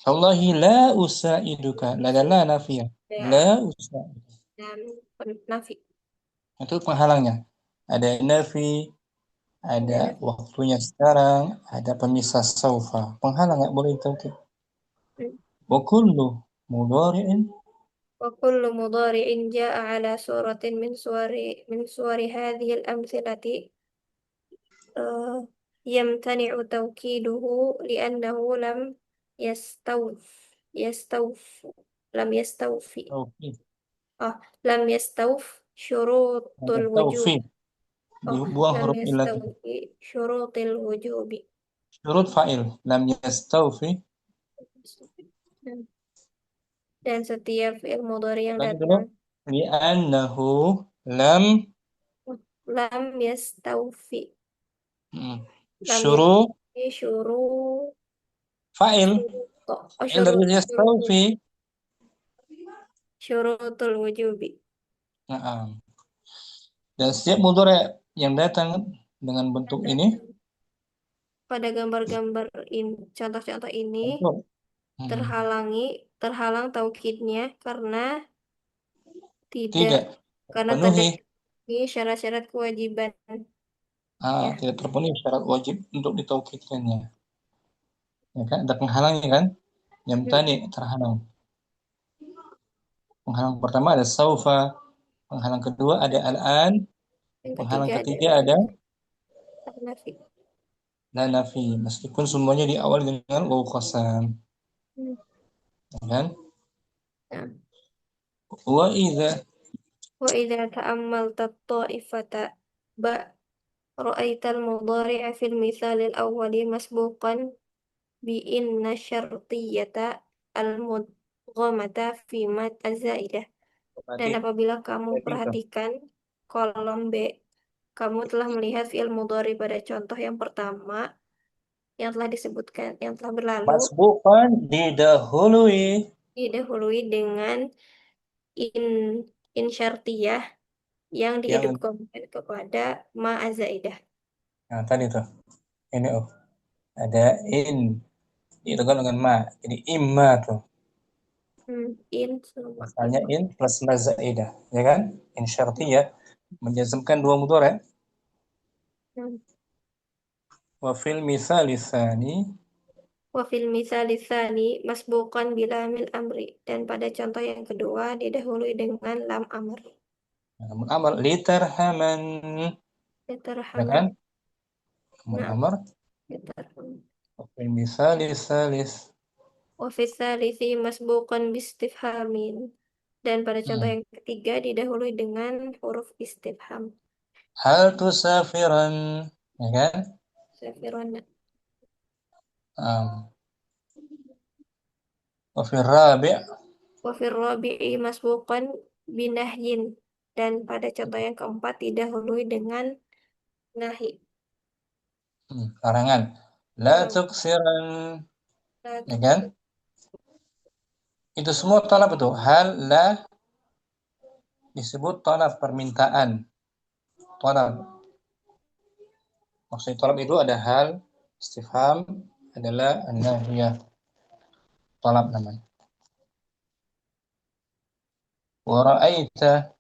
Wallahi la usaiduka. La nafiyah. La usaiduka. Dan nafi. Itu penghalangnya. Ada nafi, ada waktunya sekarang, ada pemisah saufa. Penghalang nggak boleh taukid. Wa kullu mudhari'in وكل مضارع جاء على صورة من صور هذه الأمثلة يمتنع توكيده لأنه يستوف يستوف لم يستوفي taukid. لم يستوف شروط Ada الوجوب taufid. Dibuang لم huruf illat. يستوفي شروط الوجوب. Syurut fa'il. Lam yastawfi. Dan setiap fi'il mudhari yang Lagi dulu. datang Li'annahu lam lam yastawfi lam syuru yastawfi syurut fa'il. Fa'il dari yastawfi. syurutul wujubi. Nah, dan setiap mudhari yang datang dengan bentuk ini Pada gambar-gambar contoh-contoh ini bentuk. terhalang taukidnya karena Tidak terpenuhi. terpenuhi syarat-syarat kewajiban. Ya. Tidak terpenuhi syarat wajib untuk ditaukidkannya. Ya kan? Ada penghalangnya kan? Yang tadi terhalang. Penghalang pertama ada saufa, penghalang kedua ada al-an, Yang penghalang ketiga ketiga ada nafi. la nafi, meskipun semuanya diawali dengan waw qasam. Ya kan? Nah. Wa idza ta'ammalta at-ta'ifata ra'aital mudhari'a fil mithalil awwali masbuqan bi inna syartiyata al-mudghamata fi mad az-zaidah. Dan apabila kamu perhatikan kolom B, kamu telah melihat fi'il mudhari pada contoh yang pertama yang telah disebutkan, yang telah berlalu, masbuqan didahului dengan in syartiyah yang diidghamkan kepada ma az-zaidah. Nah, tadi tuh. Ini ada in diidgham dengan ma. Jadi imma tuh. In sama Misalnya in plus ma zaidah, ya kan? In syartiyah menjazmkan dua mudhari'. Wa fil misali tsani masbuqan bilamil amri, dan pada contoh yang kedua didahului dengan lam amr. Lamul amr litarhaman, ya Litarhaman. kan? Lamul Nah, amr. litarhaman. Fil misali salis. Wa fi tsalisi masbuqan bistifhamin. Dan pada contoh yang ketiga didahului dengan huruf istifham. Hal tusafiran, ya kan? Safirona. Wa fil rabi' Wa fi rabi'i masbuqan binahyin. Dan pada contoh yang keempat didahului dengan nahi. larangan. La Larangan. tuksiran, La ya kan? tuksir. Itu semua talab itu. Hal, la disebut talab, permintaan. Talab. Maksud talab itu ada hal, istifham, adalah an-nahiyah. Talab namanya. Wa ra'aita,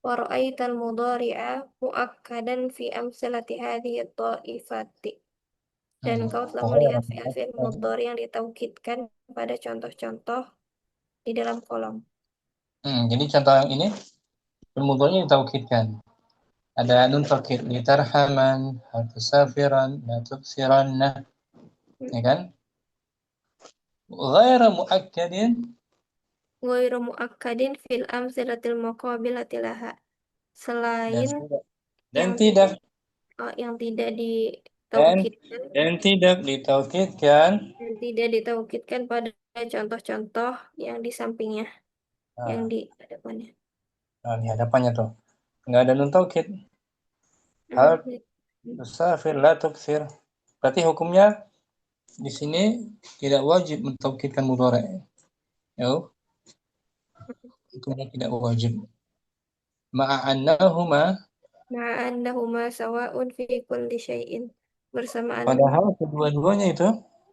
Wa ra'aital mudhari'a muakkadan fi amsalati hadhihi at-ta'ifati. Dan kau telah melihat fi'il mudhari yang ditaukidkan pada contoh-contoh di dalam kolom. Jadi contoh yang ini mudhari'nya ditaukidkan. Ada nun taukid, litarhaman, hal tusafiran, la tuksiranna, ya kan? Ghaira muakkadin, Ghairu muakkadin fil amsilatil muqabilati laha. Selain dan yang tidak yang tidak ditaukidkan dan tidak ditaukidkan. dan tidak ditaukidkan pada contoh-contoh yang di sampingnya, yang di hadapannya. Nah, di hadapannya tuh nggak ada nun taukid. Hal tusafir la tuksir. Berarti hukumnya di sini tidak wajib mentaukidkan mudhari'. Ya, hukumnya tidak wajib. Ma'annahuma, Ma'annahuma sawa'un fi kulli syai'in. Bersamaan padahal kedua-duanya itu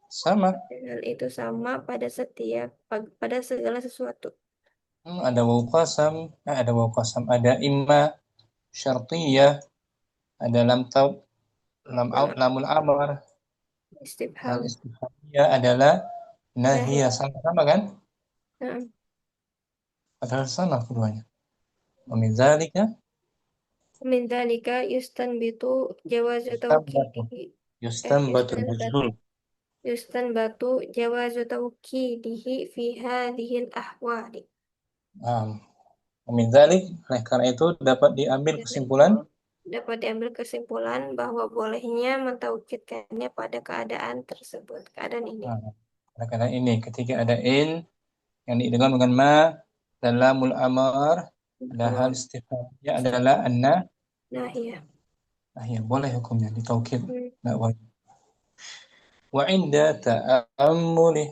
sama. hal itu sama pada segala sesuatu. Ada waw qasam, ada imma syartiyah, ada lamul amr, hal Istifham. istifhamiyah adalah nahiyah, sama kan? Nah, Padahal sama keduanya. Wa min dzalika min dzalika yustanbitu jawazu tawkidihi. yustanbatu majhul. Yustanbatu jawazu tawkidihi fi hadhil ahwali. Min dzalik, karena itu dapat diambil kesimpulan Dapat diambil kesimpulan bahwa bolehnya mentaukidkannya pada keadaan tersebut, keadaan ini. Karena ini ketika ada in yang diidgham dengan ma dan lamul amar, ada hal istifhamnya adalah anna. Nahiyah. Ya boleh hukumnya ditaukid, enggak wajib. Wa inda ta'ammuli,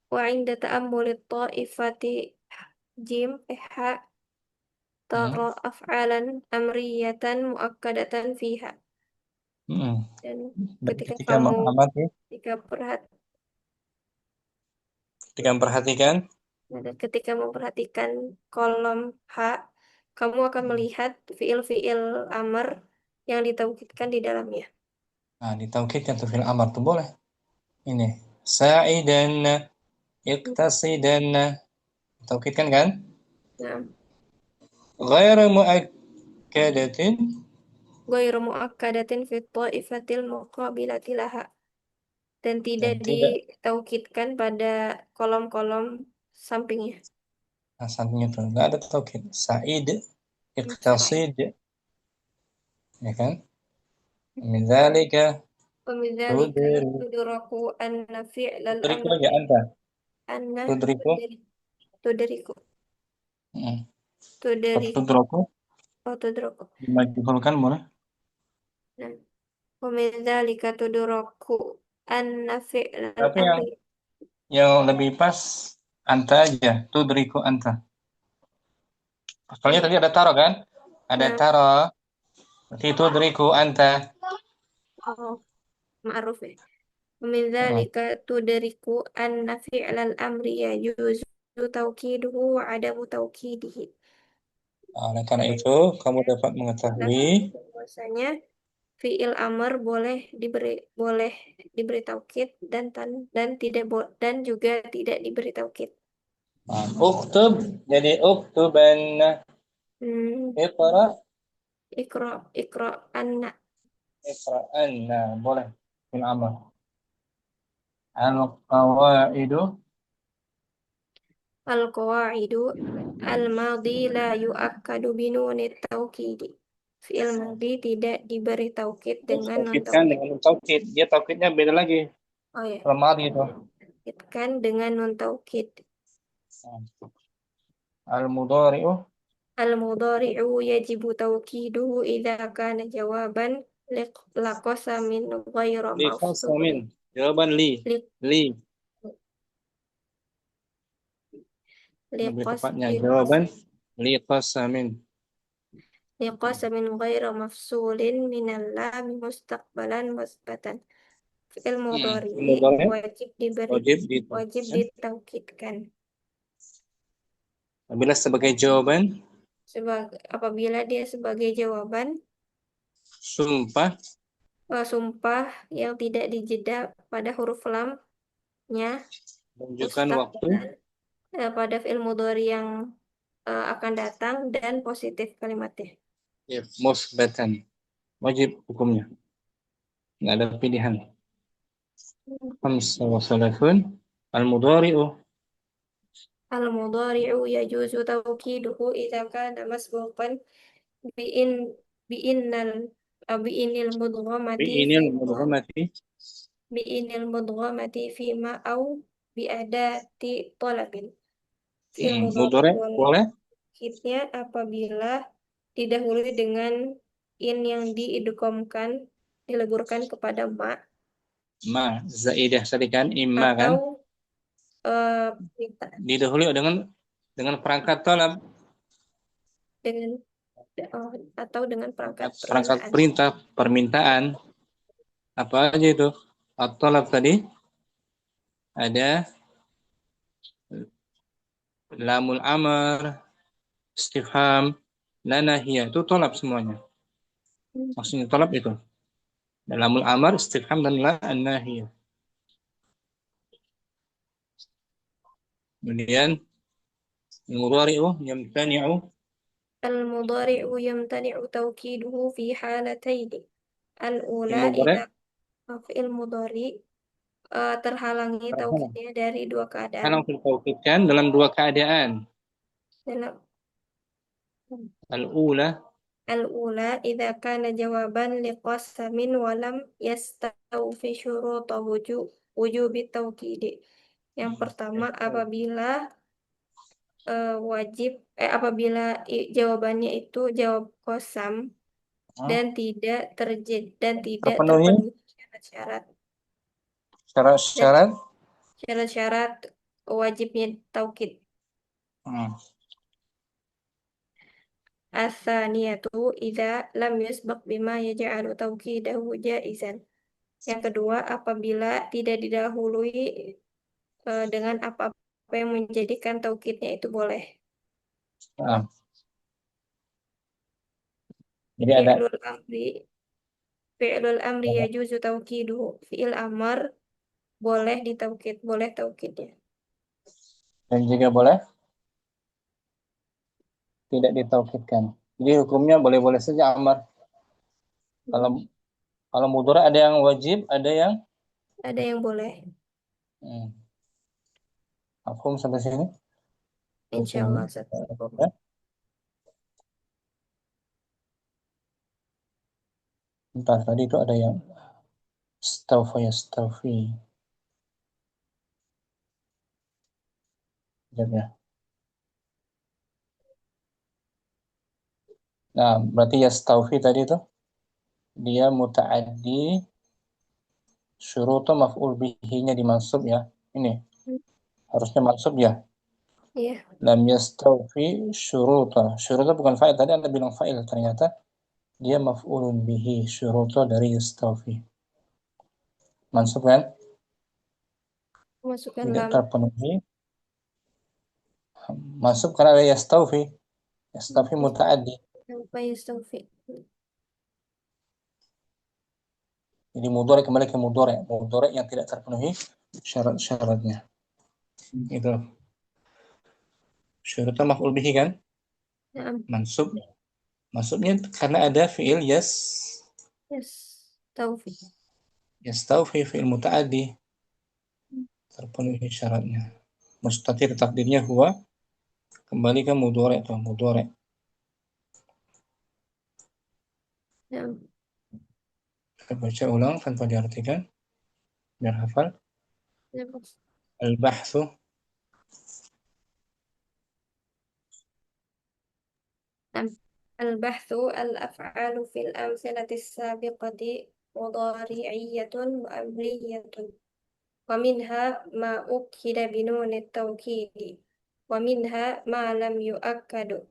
Wa inda ta'ammuli ta'ifati jim ha tara af'alan amriyatan muakkadatan fiha. Dan ketika kamu mengamati, ketika memperhatikan kolom H, kamu akan melihat fiil-fiil amr yang ditaukidkan di dalamnya. Nah, ditaukidkan tuh fi'il amr tuh boleh. Ini sa'idan, iqtasidan, ditaukidkan kan? Nah, Ghairu muakkadatin, ghairu muakkadatin fi ta'ifatil muqabilati laha. Dan tidak ditaukidkan pada kolom-kolom sampingnya. Nah, sampingnya tuh enggak ada taukid. Sa'id, iqtasid, ya kan? Min dzalika tudraku anna fi'lal tudriku amr ya anta. anna Tudriku. tudriku Tudraku. tudraku. Dimajhulkan boleh. Nah, wa min dzalika tudraku anna fi'lal Tapi amri. yang lebih pas anta aja, tudriku anta. Soalnya tadi ada taro kan? Ada taro. Berarti tudriku anta. Oh, ma'ruf ya. Min dzalika tudriku anna fi'lal amri yajuzu taukiduhu wa adamu taukidihi. Oleh karena itu, kamu dapat mengetahui bahwasanya fi'il amr boleh diberi taukid dan juga tidak diberi taukid. uktub, jadi uktuban, Iqra, Ikra anna. iqra'an. Nah, boleh. Fil amr. Al-qawaidu. Al-qawaidu al-madi la yu'akkadu binuni taukidi. Fi'il madi tidak diberi taukid dengan nun Taukidkan taukid. dengan nun taukid. Dia taukidnya beda lagi. Oh ya, Kalau madi itu. taukidkan dengan nun taukid. Al-mudhari'u. Al-mudhari'u yajibu taukiduhu idza kana jawaban laqasamin ghayra Li qasamin. maf'ulin. Jawaban li. Li- Li. Lebih tepatnya jawaban li qasamin. liqasamin ghayra mafsulin minal lam mustaqbalan musbatan. Fi'il mudhari Mudhari' wajib diberi wajib wajib ditaukidkan. ditaukidkan Apabila sebagai jawaban apabila dia sebagai jawaban sumpah sumpah yang tidak dijeda pada huruf lamnya menunjukkan waktu mustaqbalan pada fi'il mudhari yang akan datang dan positif kalimatnya. ya, musbatan. Wajib hukumnya. Nggak ada pilihan. Khamsa wa salafun. Al-mudhari'u. Al-mudhari'u yajuzu tawkiduhu idza kana masbuqan bi'in bi'innal bi'inil mudghamati Bi'inil mudghamati. bi'inil mudghamati fima au bi'adati talabin. Fi'il mudhari' Boleh. hitnya apabila didahului dengan in yang diidghamkan dileburkan kepada ma Ma zaidah tadi kan imma kan atau didahului dengan perangkat talab, dengan atau dengan perangkat perintah permintaan. Apa aja itu? At-talab tadi ada lamul amr, istifham, la nahiyah, itu talab semuanya. Maksudnya talab itu. Lamul amr, istifham dan la nahiyah. Kemudian al-mudhari'u yamtani'u. Al-mudhari'u yamtani'u tawkiduhu fi halataini. Al-ula idza fi'il mudhari terhalangi taukidnya dari dua keadaan. Halang taukidkan dalam dua keadaan. Al-ula idza kana jawaban liqasamin wa lam yastawfi syuruta wujubi taukidi. Yang pertama apabila jawabannya itu jawab qasam dan tidak terpenuhi syarat-syarat wajibnya taukid. As-saniyatu idza lam yusbaq bima yaj'alu taukidahu jaizan. Yang kedua apabila tidak didahului dengan apa-apa yang menjadikan taukidnya itu boleh. Jadi ada fi'lul amri yajuzu taukiduhu. Fi'il amr boleh ditaukid, boleh taukidnya. Dan juga boleh tidak ditaukidkan. Jadi hukumnya boleh-boleh saja amar. Kalau mudhari ada yang wajib, ada yang boleh. Hukum sampai sini? Insyaallah. Entah tadi itu ada yang staufi. Ya. Nah, berarti yastaufi tadi itu dia muta'addi syurutu maf'ul bihi-nya dimansub ya. Ini harusnya mansub ya. Iya. Lam yastaufi syuruta. Syuruta bukan fa'il, tadi Anda bilang fa'il, ternyata dia maf'ulun bihi, syuruta dari yastaufi. Mansub kan? Masukkan tidak lam. Terpenuhi. Mansub karena ada yastaufi. Yastaufi muta'addi. Jadi mudhari kembali ke mudhari yang tidak terpenuhi syarat-syaratnya. Itu. Syurutan maf'ul bihi kan? نعم. Mansub. Mansubnya karena ada fiil يستوفي. yastaufi fiil muta'addi, terpenuhi syaratnya. Mustatir takdirnya huwa, kembali ke mudhari atau mudhari. نعم. Kita baca ulang tanpa diartikan biar hafal. نعم. Al-bahthu. نعم. البحث الأفعال في الأمثلة السابقة مضارعية وأمرية، ومنها ما أكد بنون التوكيد، ومنها ما لم يؤكد،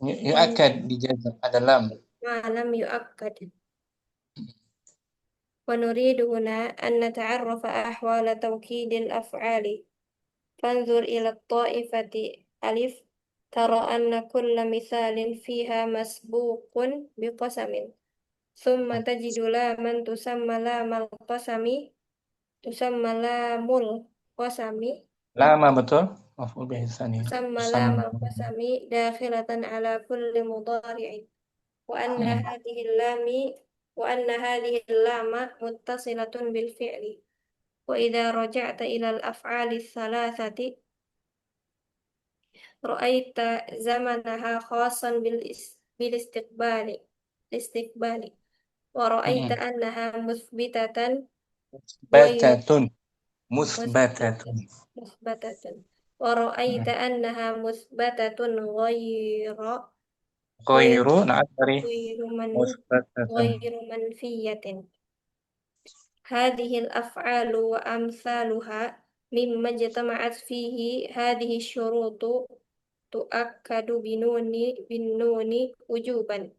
Yu'akad dijazam ada lam. ما لم يؤكد. ونريد هنا أن نتعرف أحوال توكيد الأفعال. فانظر إلى الطائفة ألف، ترى أن كل مثال فيها مسبوق بقسم، ثم تجد لاما تسمى لام القسم، تسمى لام القسم، Lama betul. Maf'ul bihi tsani. تسمى لام القسم داخلة على كل مضارع، وأن هذه اللام متصلة بالفعل. وإذا رجعت إلى الأفعال الثلاثة رأيت زمنها خاصا بالاستقبال، ورأيت أنها مثبتة غير Batatun. Musbatatun. مثبتة، ورأيت أنها مثبتة غير غير Ghairu na'at dari غير من musbatatun. غير منفية. هذه الأفعال وأمثالها مما اجتمعت فيه هذه الشروط تؤكد بالنون وجوبا.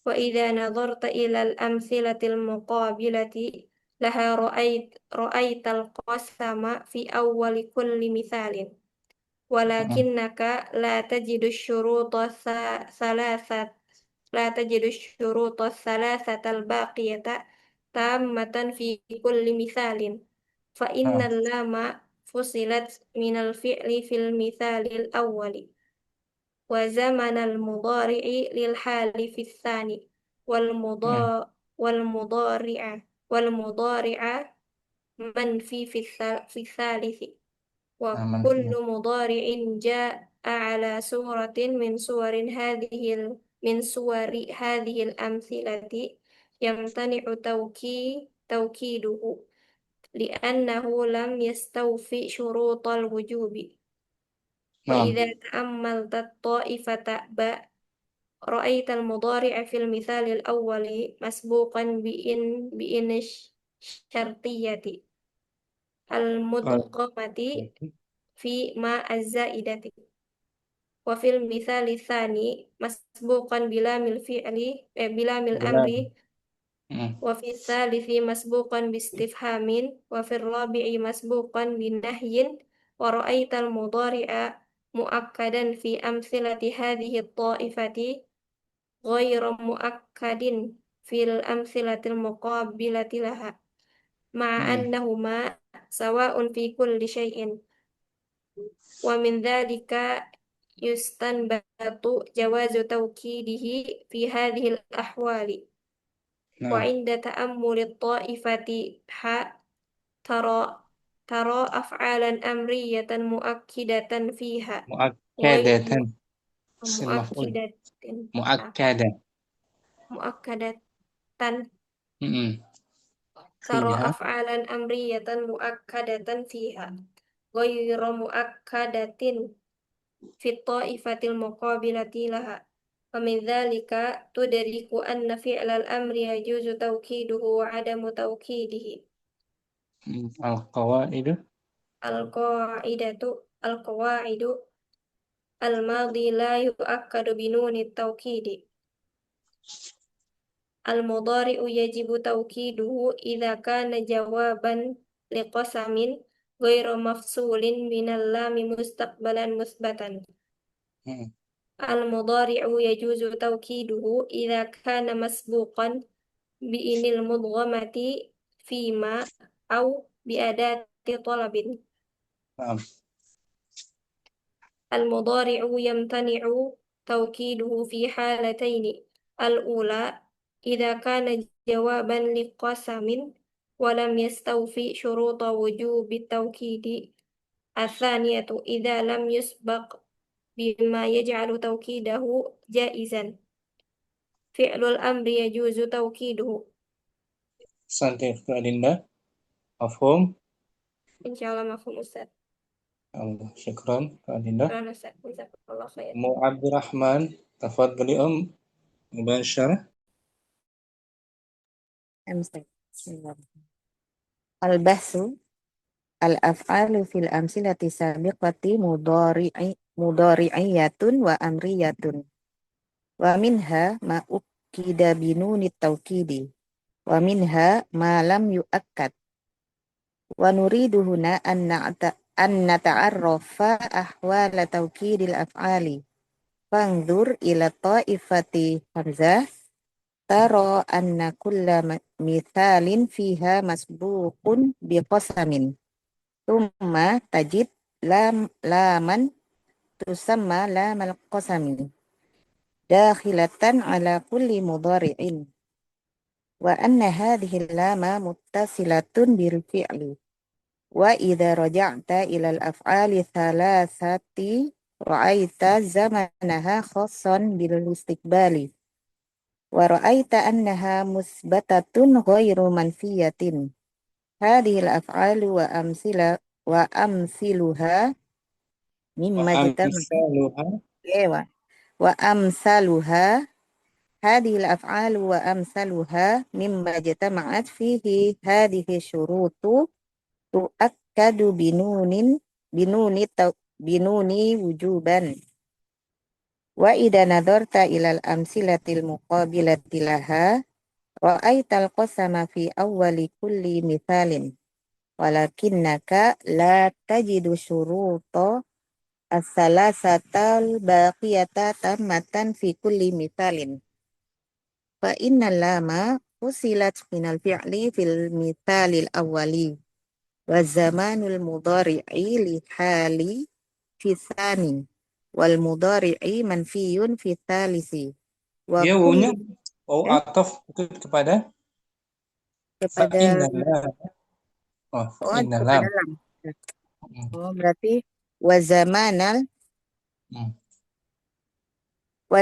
وإذا نظرت إلى الأمثلة المقابلة لها رأيت القسم في أول كل مثال، ولكنك لا تجد الشروط الباقية تامة في كل مثال، فإن اللام فصلت من الفعل في المثال الأول، وزمن المضارع للحال في الثاني، والمضارع منفي في الثالث، وكل مضارع جاء على صورة من صور هذه الأمثلة يمتنع توكيده لأنه لم يستوفي شروط الوجوب. وإذا تأملت الطائفة باء رأيت المضارع في المثال الأول مسبوقا بإن الشرطية المدغمة في ما الزائدة، وفي المثال الثاني مسبوقا بلام الأمر، وفي الثالث مسبوقا باستفهام، وفي الرابع مسبوقا بنهي. ورأيت المضارع مؤكدا في أمثلة هذه الطائفة غير مؤكد في الأمثلة المقابلة لها، مع أنهما سواء في كل شيء. ومن ذلك يستنبط جواز توكيده في هذه الأحوال. وعند تأمل الطائفة ترى أفعالا أمرية مؤكدة فيها غير مؤكدة مؤكدة ترى أفعالا أمرية مؤكدة فيها غير مؤكدة في الطائفة المقابلة لها. ومن ذلك تدرك أن فعل الأمر يجوز توكيده وعدم توكيده. القواعد الماضي لا يؤكد بنون التوكيد. المضارع يجب توكيده إذا كان جوابا لقسم غير مفصول من اللام مستقبلا مثبتا. المضارع يجوز توكيده إذا كان مسبوقا بإن المدغمة فيما أو بأداة طلب. المضارع يمتنع توكيده في حالتين: الأولى إذا كان جوابا لقسم ولم يستوفي شروط وجوب التوكيد. الثانية إذا لم يسبق بما يجعل توكيده جائزا. فعل الأمر يجوز توكيده. Santai Kak Dinda. Mafhum? إن شاء الله مفهوم أستاذ. Allah, syukran Kak Dinda. شكرا أستاذ، جزاكم الله خير. عبد الرحمن تفضلي مباشرة. Al-bahsu al-af'alu fil amsilati sabiqati mudhari'iyatun wa amriyatun. Wa minha ma ukkida binunit tawkidi. Wa minha ma lam yu'akkad. Wa nuridu huna an nata'arrafa ahwala tawkidil af'ali. Fanzur ila ta'ifati hamzah. Tara anna kulla mithalin fiha masbuqun biqasamin. Thumma tajid laman tusamma lamal qasami dakhilatan ala kulli mudhari'in. Wa anna hadhihi lama muttasilatun bil fi'li. Wa idza raja'ta ila al-af'ali thalathati ra'aita zamanaha khassan bil istiqbali. Wa ra'aita annaha musbatatun ghairu manfiyatin. Hadhihi al-af'alu wa amsiluha mimma jatama wa amsaluha hadhihi al-af'alu wa amsaluha mimma jatama'at fihi hadhihi syurutu tu'akkadu binuni wujuban. Wa idza nadarta ilal amsilatil muqabilati laha ra'aital qasama fi awwali kulli mithalin walakinnaka la tajidu syuruta as-salasatal baqiyata tammatan fi kulli mithalin. Fa innal lama fusilat minal fi'li fil mithalil awwali wa zamanul mudhari'i li hali fi tsani wal mudhari'i manfiyun fi tsalisi. Wa Dia wawunya wawu ataf kepada kepada fa'innalam. lam. Berarti wa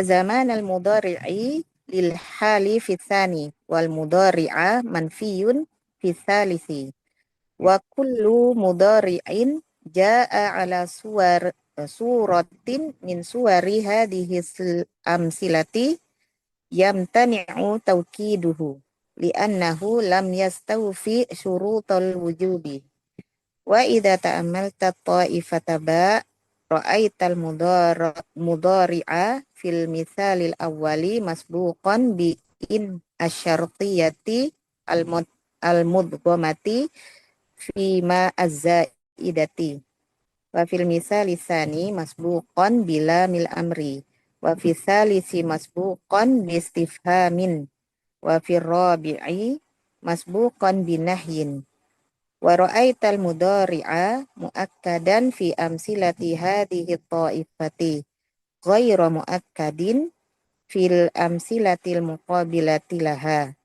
zamanal mudhari'i lil hali fi tsani wal mudhari'a manfiyun fi tsalisi. Wa kullu mudhari'in jaa'a ala suratin min suwari hadhihi amsilati yamtani'u tawkiduhu li'annahu lam yastawfi syurutal wujubi. Wa idza ta'ammalta ta'ifata ba ra'aital mudhari'a fil mithalil awwali masbuqan bi in asyartiyati al-mudghamati fi ma az-zaidati. Wa fil misali tsani masbuqan bila mil amri. Wa fi tsalisi masbuqan bi istifhamin. Wa fi rabi'i masbuqan binahyin. Wa ra'aital mudhari'a muakkadan fi amsilati hadhihi ta'ifati ghairu muakkadin fil amsilatil muqabilati laha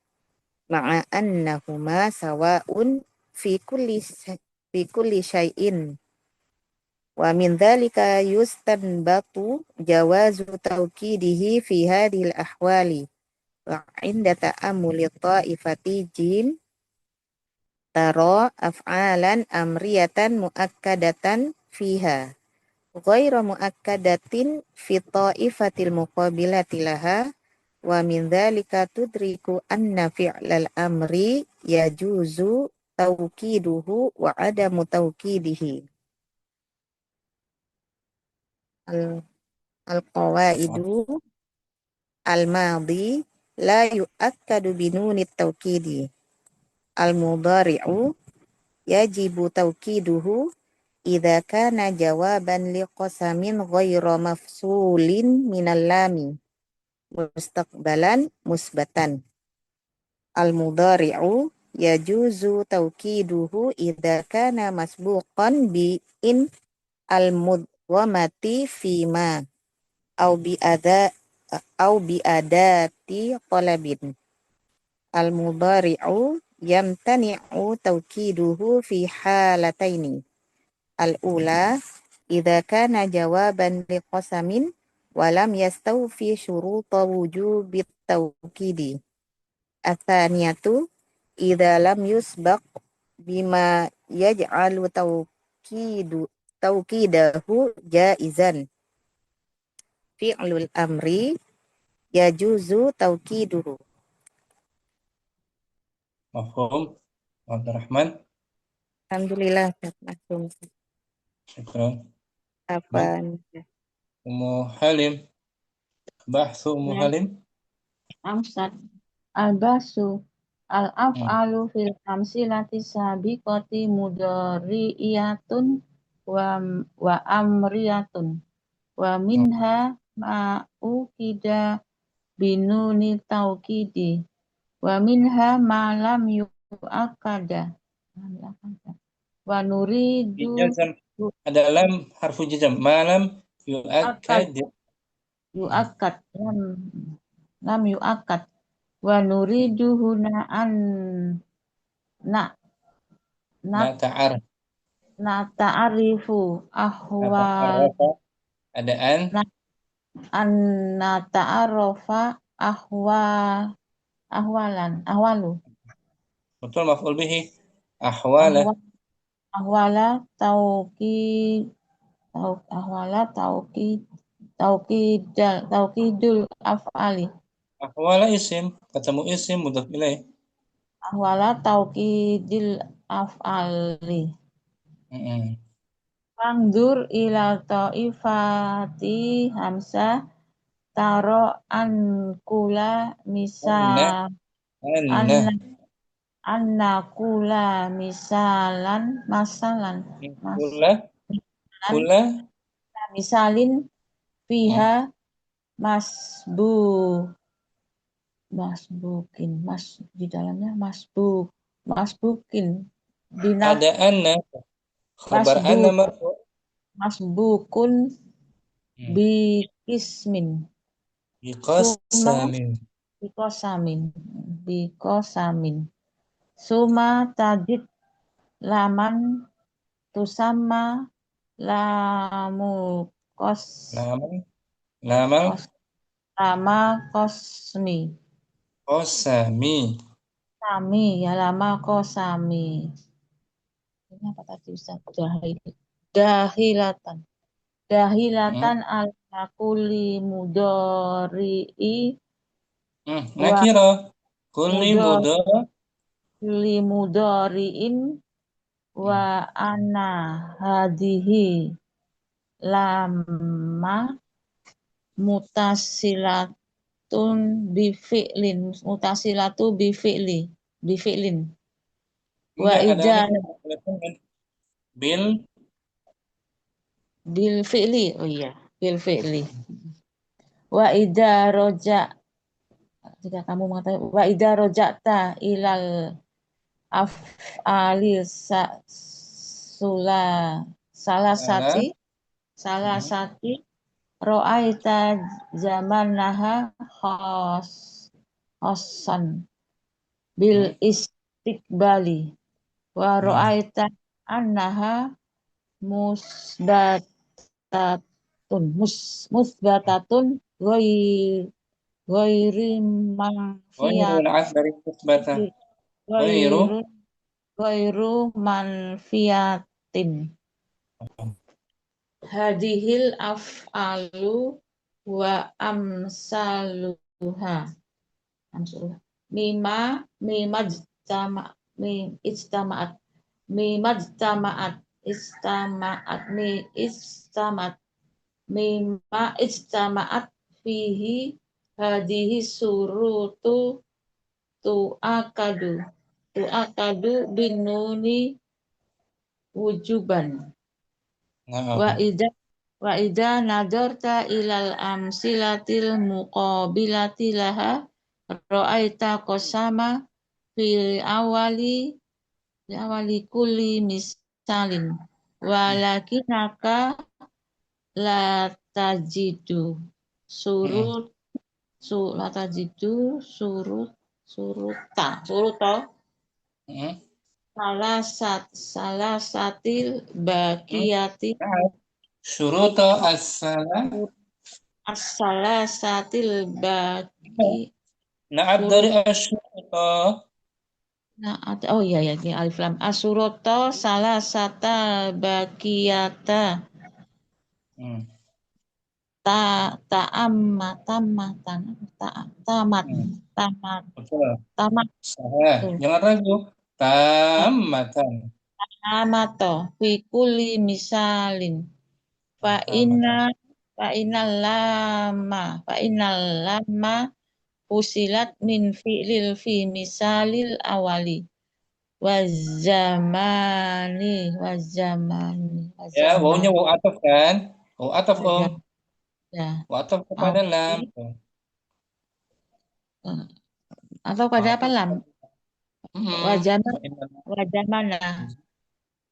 ma'a annahuma sawa'un fi kulli syai'in. Wa min dzalika yustanbatu jawazu tawkidihi fi hadhil ahwali wa 'inda ta'ammuli ta'ifati jim tara af'alan amriyatan muakkadatan fiha ghairu muakkadatin fi ta'ifatil muqabilati laha. Wa min dzalika tudriku anna fi'lal amri yajuzu tawkiduhu wa adamu tawkidihi. Al-qawaidu al-madi la yu'akkadu binunit tawkidi. Al-mudhari'u yajibu tawkiduhu idza kana jawaban liqasamin ghairu mafsulin minal lami mustaqbalan musbatan. Al-mudhari'u yajuzu tawkiduhu idza kana masbuqan bi in al-mudhari'u wa mati fima au bi adati talabin. Al-mudhari'u yamtani'u tawkiduhu fi halataini. Al-ula idza kana jawaban liqasamin wa lam yastawfi syuruta wujubit tawkidi. Atsaniyatu idza lam yusbaq bima yaj'alu tawkidahu jaizan. Fi'lul amri yajuzu tawkiduhu. Mafhum. Abdurrahman. Alhamdulillah, langsung Syukran. apa Ummu Halim. Bahsu Ummu Ya, Halim. Amsat. Al-basu. Al-af'alu fil amsilati sabiqati mudhari'iyatun wa amriyatun. Wa minha ma'ukida binuni taukidi. Wa minha ma'lam yu'akada. Wa nuridu Jazam. Ada lam harfu jazam. Malam yu'akkad. yu'akad. Lam yu'akad. Wa nuridu huna an Nata'ar. ta'arifu ahwal Nata'arrafa. Ada an. an nata'arrafa ahwalu Betul maf'ul bihi. Ahwala. ahwala taukidul af'ali. Ahwala isim. Ketemu isim mudhaf ilaih. Ahwala taukidil af'ali. Fangdur ila ta'ifati hamzah taro an kula misal anna kula masalan Kula. misalin fiha masbukin di dalamnya masbukin Ada anna. Khabar anna marfu. masbukun bi ismin bikosamin suma tajid laman tusamma lama kosmi lama kosami. Ini apa tadi Ustaz? Dahilatan ala kulli mudhari'i nakira kulli mudhari'in wa ana hadihi lama mutasilatu bifi'lin wa idza bil fi'li wa idza jika kamu mengatakan wa idza roja'ta ilal af'ali salah sati ro'aita zamanaha khossan bil istiqbali wa ro'aita annaha musbatatun ghairi manfiyatin. Hadihil af'alu wa amsaluha. Ijtama'at fihi hadihi surutu tu'akadu binuni wujuban. Wa idza nadarta ilal amsilatil muqabilati laha ra'aita qasama fil awali kulli misalin walakinaka la tajidu surut la tajidu suruto salah satil bakiyati Syuruta as-salah. as-salah satil baki Na'at dari asyuruta. nah oh iya ya ini alif lam asuroto salah sata bakiyata tamat Betul. tamat Salah. Jangan ragu. Tamatan. tamato fi kulli misalin fa inal lama usilat min fi'lil fi misalil awali wazamani Ya, wawunya waw ataf kan? Waw ataf ya, ya. Waw ataf kepada lam. Atau pada apa lam wajama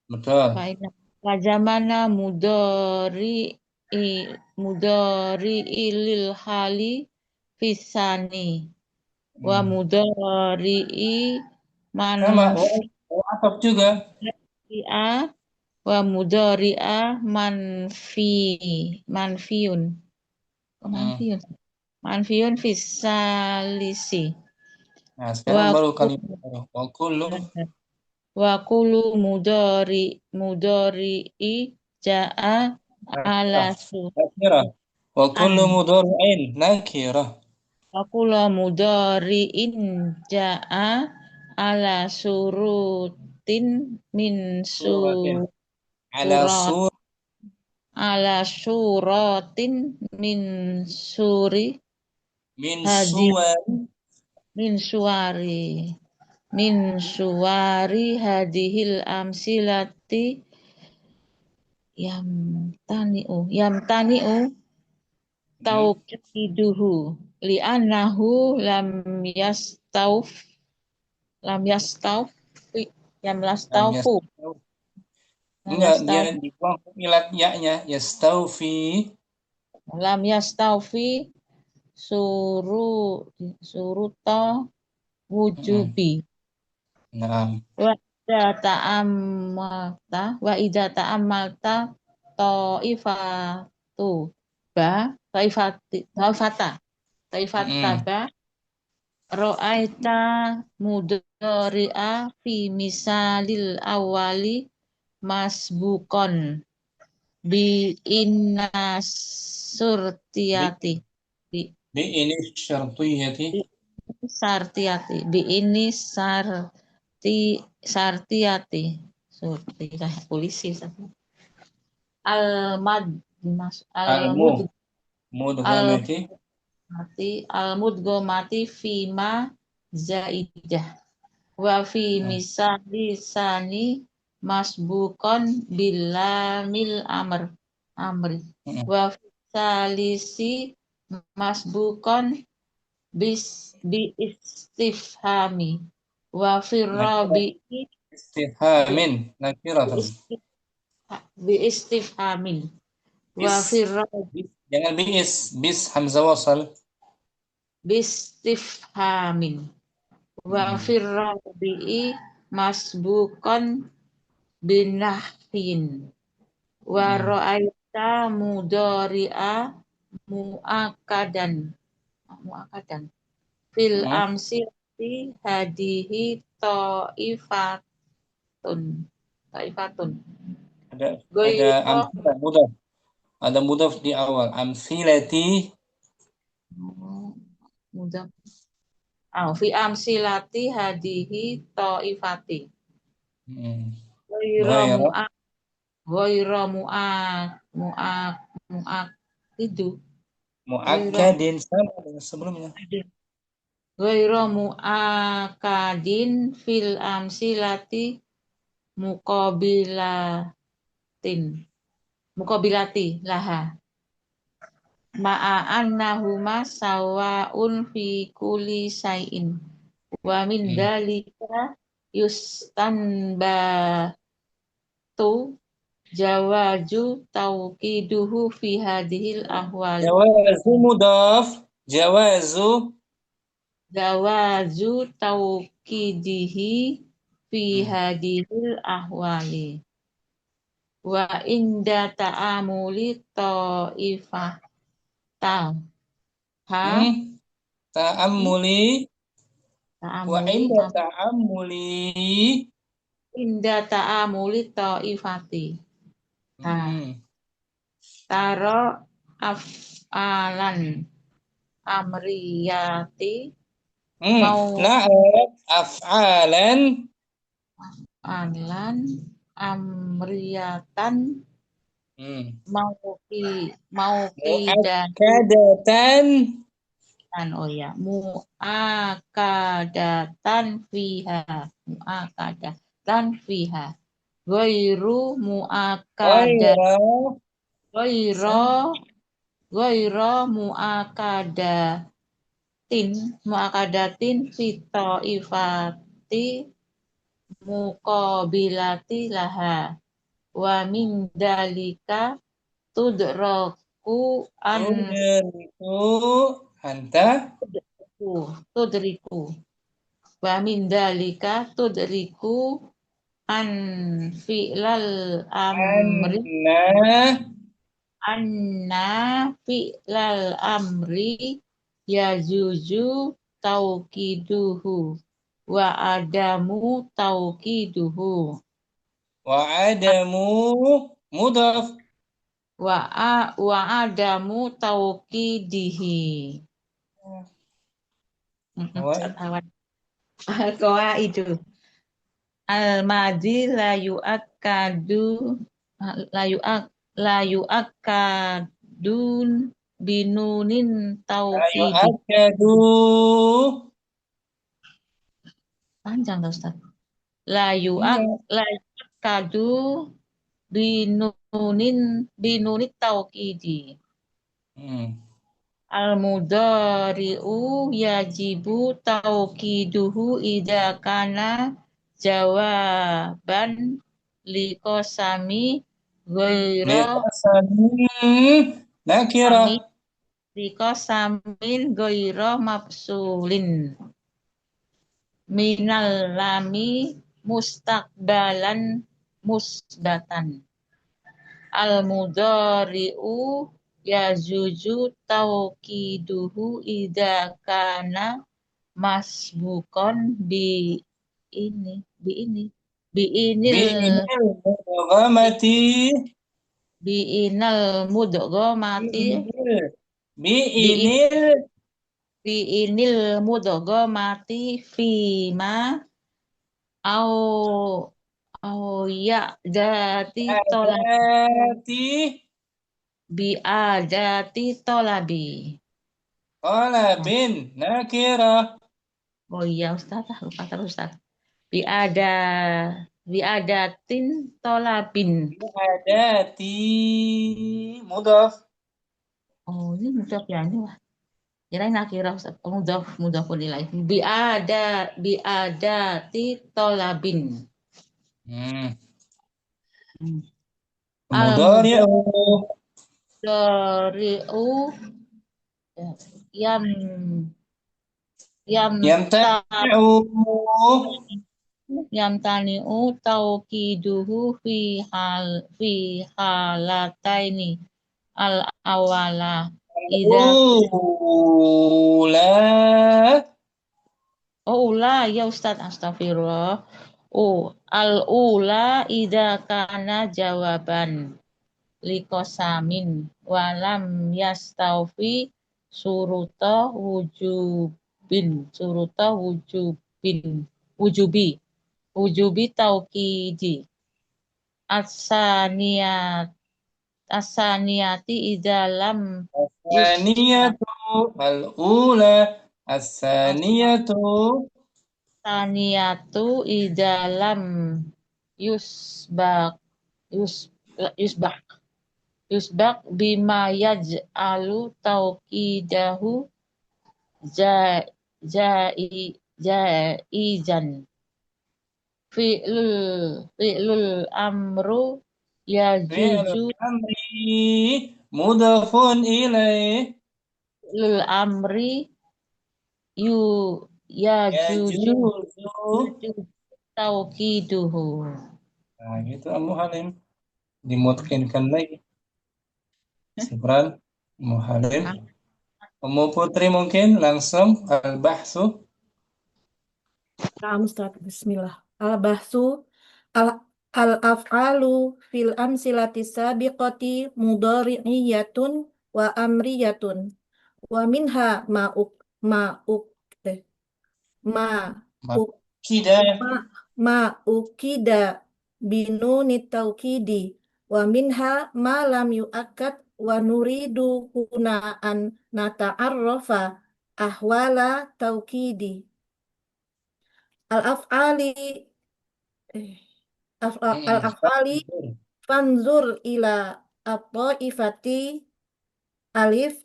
Betul. wajamana mudori ilil hali fisani wa mudori Sama, waw ataf juga. manfi'a wa mudori'a manfiun manfiun fisalisi Nah, sekarang wa baru kalimat wa kullu wa kulu mudori'i ja'a ala nakirah. Wa kullu su'an mudhari'in nakirah. wa kulu mudori'in ja'a ala surutin min Suratin. Ala sur ala suratin min suri min hadir suwar min suwari hadihil amsilati yamtani'u tauqiduhu li'annahu lam yastaufu Enggak, dia dibuang ilat ya-nya. Yastaufi. lam yastaufi suruta wujubi Nah, wa idza ta'ammalta ta'ifatu ta'ifata ba ra'aita mudhari'a fi misalil awali masbukon bi inna surtiyati bi ini syartiyati. bi ini sartiyati surti kayak polisi Mudghamati. al-mudghamati fima zaidah wa fi misali sani masbukon bilamil amri wa fi salisi masbukon bi istifhami wa fi rabi'i Istifhamin nakiratan. bi istifhamin wa fi Jangan bis hamzah wasal. bistifhamin wa fi rabi'i masbukon binahyin wa ra'aita mudhari'a mu'akkadan fil amsilati hadihi ta'ifatun ada mudhaf di awal. Amsilati fi amsilati hadihi ta'ifati Ghaira mu'akkadin sama dengan sebelumnya. Ghaira mu'akkadin fil amsilati muqabilati laha ma'a annahuma sawa'un fi kulli syai'in wa min dalika yustanbatu Jawaju tauqiduhu fi hadhil ahwal. Jawazu mudaf. Jawazu. Jawazu tauqidihi fi hadhil ahwali. Wa inda ta'amuli ta'ifah ta ha Ta'ammuli. Wa ta'amuli inda ta'ammuli. inda ta'amuli ta'ifati ha taro af'alan amriyati mau Na'at af'alan alan amriyatan mauqidan mu'akkadatan. oh ya mu'akadatan fiha ghairu mu'akadat Ghaira ghairu mu'akadatin fito ifati muqabilati laha wa min dalika tudraku anta tudriku wa min dalika tudriku an fi'lal amri anna fi'lal amri yajuju tauqiduhu wa adamu tauqiduhu wa adamu mudaf wa adamu tauqidihi itu al-madi la yu'akkadun binunin tauqidi yu'akkadu panjang dah Ustaz la yu'akkadu binunit tauqidi al-mudhari'u yajibu tauqiduhu idza kana jawaban liqasami ghaira nakirah liqasamin ghaira mafsulin minal lami mustaqbalan musbatan al-mudhari'u yajuju tauqiduhu idza kana masbuqan biinil mudghamati fima au ya'dati tolabi talabin nakirah. Oh iya Ustaz, lupa terus Ustaz. Biadatin tolabin. Biadati mudaf. Oh ini mudaf ya ini wah. Kirain akhirah Ustaz. Mudafun ilaih. Biadati tolabin. Mudhari'u yamtani'u tauqiduhu fi halataini al awala ula ya Ustaz astagfirullah al ula idza kana jawaban liqasamin walam yastaufi suruta wujubi tauqidi asaniyati idalam asaniyatu al-ula asaniyatu idalam yusbak bima yaj'alu tauqidahu jaizan fi'lul amru فعل يجوز الأمر مضاف إليه للأمر يو يجوز يجوز. يجوز توكيده. Nah, gitu Amu Halim. Dimungkinkan lagi. Syukran, Amu Halim. Umu Putri mungkin langsung al-bahsu. Nah, Ustaz, Bismillah. Al-bahsu al al-af'alu fil amsilati sabiqati mudhari'iyatun wa amriyatun wa minha ma'uk ma'uk eh, ma'uk Makida. ma'ukida binuni taukidi wa minha ma lam yu'akkad wa nuridu huna an nata'arrafa ahwala taukidi al-af'ali eh, al-af'ali fanzur ila at-ta'ifati alif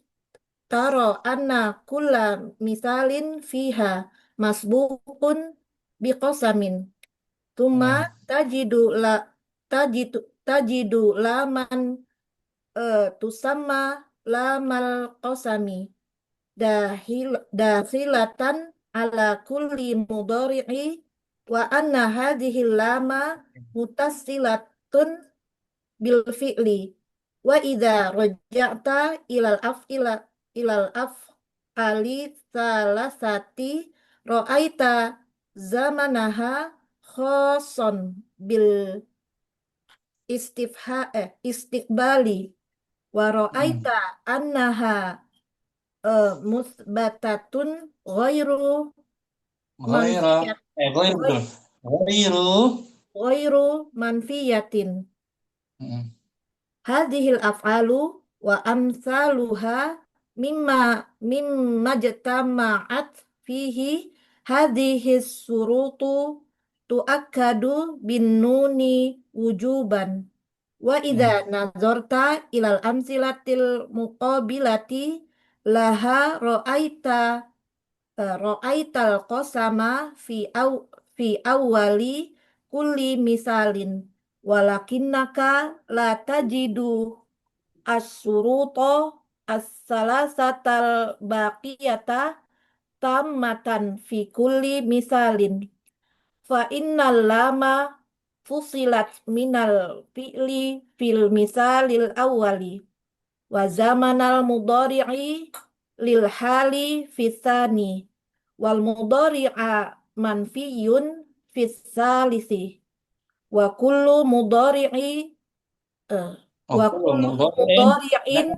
taro anna kulla misalin fiha masbuqun biqasamin tuma tajidu la tajidu laman tusamma lamal qasami dakhilatan ala kulli mudhari'i wa anna hadhihi lama mutassilatun bil fi'li wa idza raja'ta ilal af'ali salasati ra'aita zamanaha khosson bil istiqbali wa ra'aita annaha musbatatun ghairu Ghaira. manfiyat Ghairu. ghai- Ghairu. ghairu manfiyatin hadhil af'alu wa amsaluha mimma jama'at fihi hadhihi surutu tuakkadu bin nuni wujuban wa idza nazarta ilal amsilatil muqabilati laha ra'aital qasama fi awwali kulli misalin walakinnaka la tajidu as-suruta as-salasatal baqiyata tammatan fi kulli misalin fa innal lama fusilat minal fi'li fil misalil awwali wa zamanal mudhari'i lil hali fisani wal mudhari'a manfiyun fis salisi wa kullu mudhari'i eh, wa kullu mudhari'in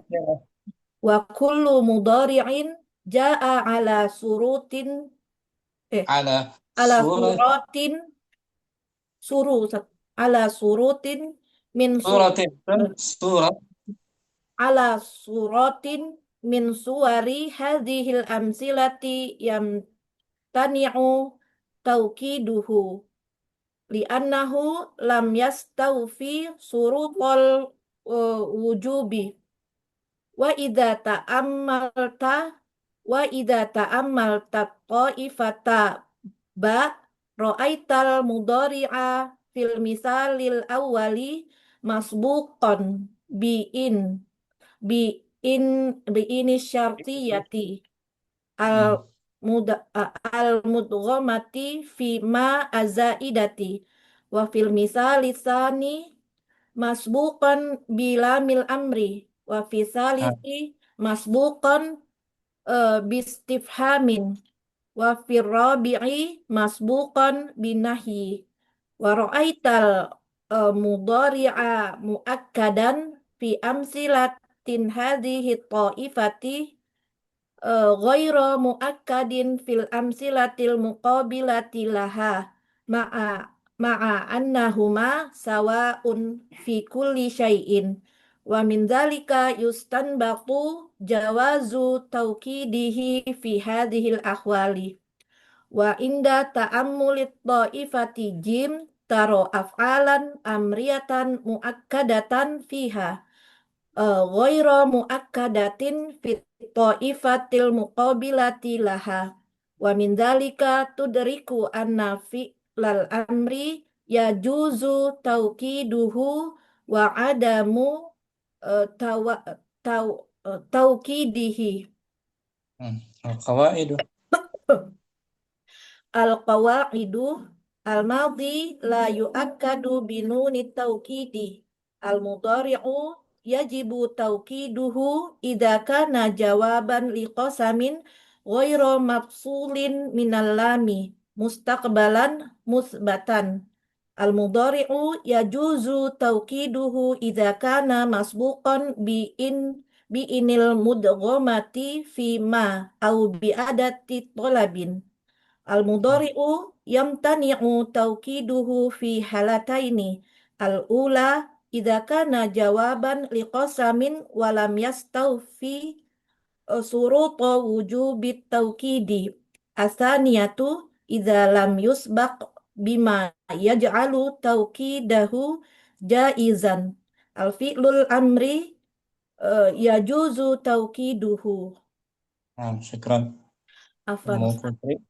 wa kullu mudhari'in jaa ala surutin Ala ala surat. suratin suru ala surutin min Suratin. Surat. ala suratin min suwari hadhil amsilati yam tani'u taukiduhu li'annahu lam yastawfi suruqal wujubi wa idza ta'ammalta wa idza ta'ammalta ta'ifata ba ra'aital mudhari'a fil misalil awwali masbuqan bi in bi in bi ini syartiyati al al mudghamati fi ma azaidati wa fil misali tsani masbuqan bilamil amri wa fi salisi masbuqan bistifhamin wa fi rabi'i masbuqan binahyi wa ra'aital mudhari'a muakkadan fi amsilatin hadhihi ta'ifati ghaira muakkadin fil amsilatil muqabilati laha ma'a annahuma sawaun fi kulli syai'in wa min dzalika yustanbatu jawazu taukidihi fi hadhil ahwali wa inda ta'ammulit ta'ifati jim taro af'alan amriyatan muakkadatan fiha ghaira muakkadatin fit ta'ifatil muqabilati laha wa min dzalika tudriku anna fi'lal amri yajuzu taukiduhu wa adamu tauqidihi. Al-qawaidu. Al-qawaidu al-madhi la yu'akkadu binuni tauqidi. Al-mudhari'u yajibu tauqiduhu idza kana jawaban liqasamin ghairu mafsulin minal lami mustaqbalan musbatan. Al-mudhari'u yajuzu tauqiduhu idza kana masbuqan bi inil mudghamati fi ma au bi adati talabin. Al-mudhari'u yamtani'u tauqiduhu fi halataini. Al-ula idza kana jawaban liqasamin wa lam yastawfi suruta wujubit tauqidi. Asaniyatu idza lam yusbaq bima yaj'alu tauqidahu jaizan. Al-fi'lul amri yajuzu tauqiduhu. Syukran. Afan. Mau Putri?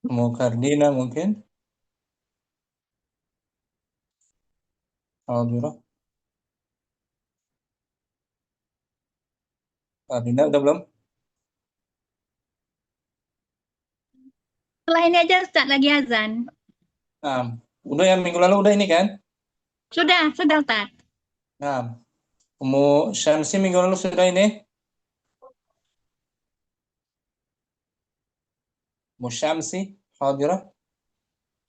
Mau Kardina mungkin? Alhamdulillah. Kardina udah belum? Setelah ini aja Ustaz, lagi azan. Udah yang minggu lalu udah ini kan? Sudah Ustaz. Ummu Syamsi minggu lalu sudah ini? Ummu Syamsi, hadirah?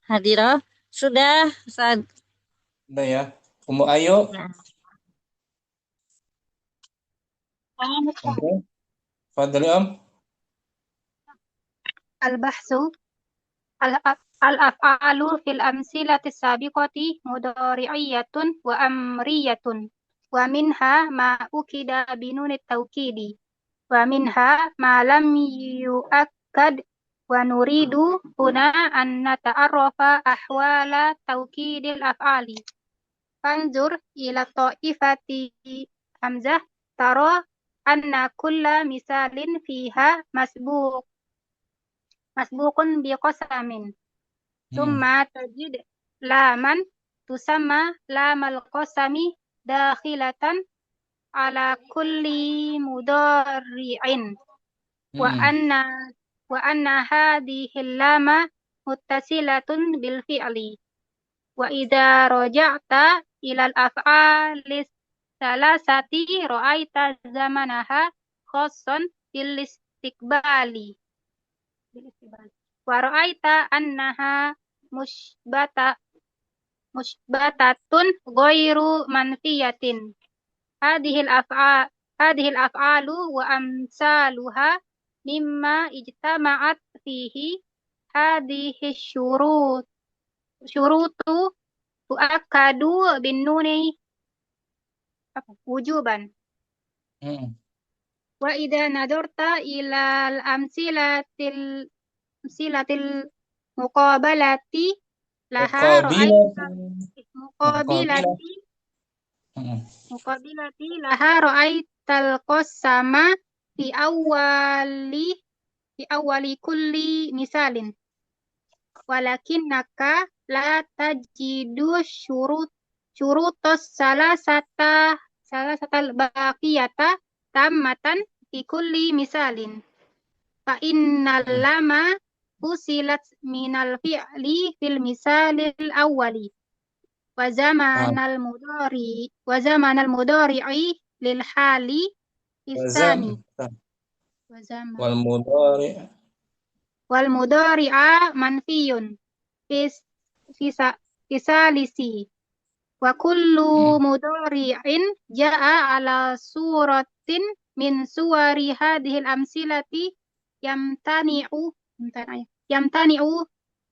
Hadirah. Sudah, Ustaz. Udah ya. Ummu Ayu? Oke. Fadli Om. Al-bahsu al-af'alu fil amsilati sabiqati mudhari'iyatun wa amriyatun wa minha ma ukida binunit tawkidi wa minha ma lam yu'akkad wa nuridu huna an nata'arrafa ahwala tawkidil af'ali. Fanzur ila ta'ifati hamzah tara anna kulla misalin fiha masbuqun biqasamin. Summa tajid laman tusamma lamal qasami dakhilatan ala kulli mudhari'in wa anna hadhihi lama muttasilatun bil fi'li wa idza raja'ta ila al af'alis salasati ra'aita zamanaha khassan bil istiqbali wa ra'aita annaha musbatatun ghairu manfiyatin. Hadhil af'alu wa amsaluha mimma ijtama'at fihi hadhihi syurutu tu'akkadu bin nuni wujuban. Wa idza nadarta ila al-amsilatil muqabalati laha muqabilati laha ra'aital qasama fi awwali kulli misalin walakinnaka la tajidu syurutus salasatal baqiyata tammatan fi kulli misalin fa innal lama fusilat minal fi'li fil misalil awwali wa zamanal mudhari'i lil hali isani wal mudhari'a manfiyun fisalisi wa kullu mudhari'in ja'a ala suratin min suwari hadhil amsilati yamtani'u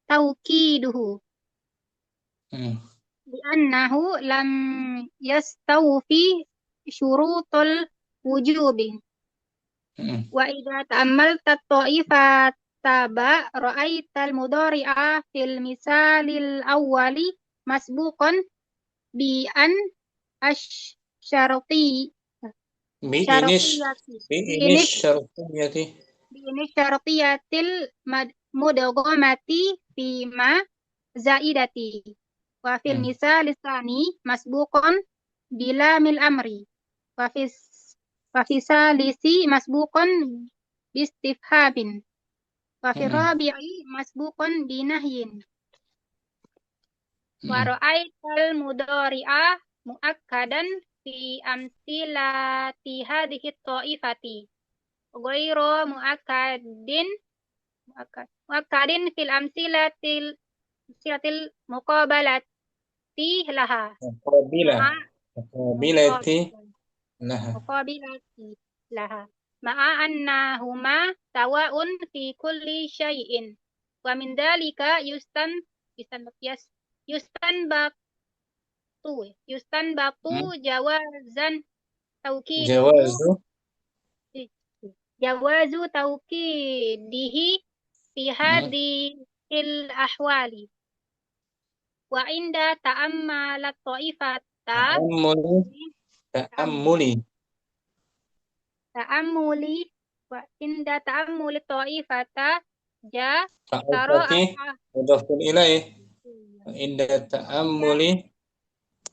tawkiduhu li'annahu lam yastawfi syurutul wujubi wa idza ta'ammalta ta'ifata ra'aital mudhari'a fil misalil awwali masbuqan bi an syartiyatil mudghamati fi ma zaidati Wa fil Hmm. misal tsani masbuqun bilamil amri. Wa fi salisi masbuqun bistifhabin. Wa fi Hmm. rabi'i masbuqun binahyin. Wa Hmm. ra'aital mudhari'a muakkadan fi amsilati hadhihi ta'ifati. Ghairu muakkadin fil amsilatil muqabalati laha. Muqabila. Ma'a Muqabilati laha. muqabilati laha. Ma'a annahuma sawa'un fi kulli syai'in. Wa min dalika yustanbatu Hmm. jawazan taukiduhu Jawazu. jawazu taukidihi fi Hmm. hadhil ahwali. Wa inda ta'ammalat ta'ifata Ta'ammuli. ta'ammuli wa inda ta'ammuli ta'ifata ja taro Ta'ufati. Mudhafun ilaih. Inda ta'ammuli.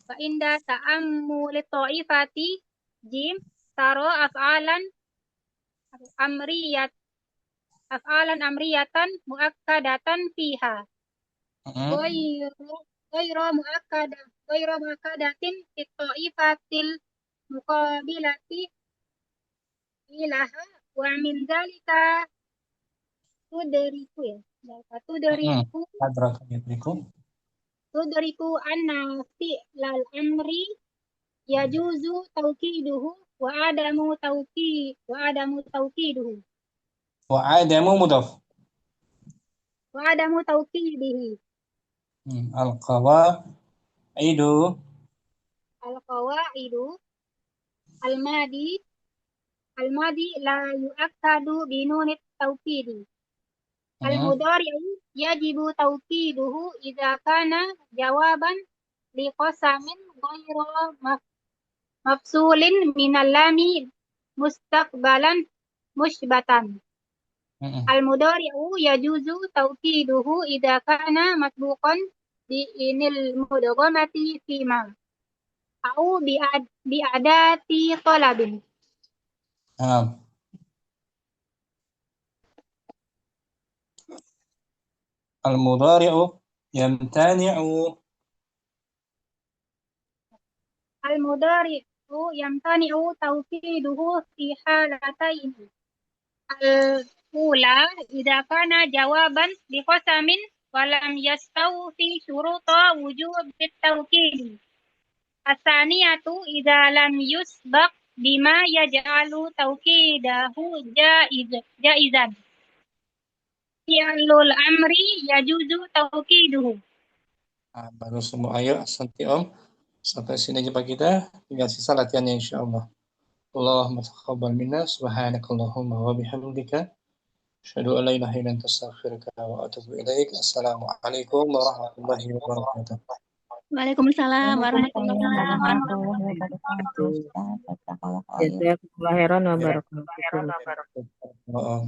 wa inda ta'ammuli ta'ifati jim taro amriyatan muakkadatan fiha Hmm. ghairu muakkadatin fi ta'ifatil muqabilati ilaha wa min dzalika tudriku Adraka yadriku. anna fi'lal amri yajuzu taukiduhu wa adamu taukiduhu Wa adamu mudhaf. wa adamu taukidihi Al-qawaidu. al-qawaidu al-madi la yu'akkadu binunit taukidi Hmm. al-mudhari'u yajibu taukiduhu idza kana jawaban liqasamin ghairu mafsulin minal lami mustaqbalan mushbatan. Hmm. Al-mudhari'u yajuzu taukiduhu idza kana masbuqan bi inil mudghamati fima au bi adati talabin. Naam. Al-mudhari'u yamtani'u. Al-mudhari'u yamtani'u taukiduhu fi halatayn. Al-ula idza kana jawaban li qasamin wa lam yastawfi syuruta wujub at-tawkid. As-saniyatu idza lam yusbaq bima yaj'alu tawkidahu jaizan. Fi'lul amri yajuzu tawkiduhu. Baru semua. Ayo, Santi Om. Sampai sini aja Pak kita. Tinggal sisa latihannya insyaallah. Allahumma taqabbal minna. Subhanakallahumma wa bihamdika. Asyhadu an la ilaha illa anta astaghfiruka wa atubu ilaik. Assalamualaikum warahmatullahi wabarakatuh. Waalaikumsalam warahmatullahi Waalaikumsalam wabarakatuh. warahmatullahi wabarakatuh. Ustaz. Jazakallahu khairan. Jazakumullah khairan wa barakallahu fikum. Oh,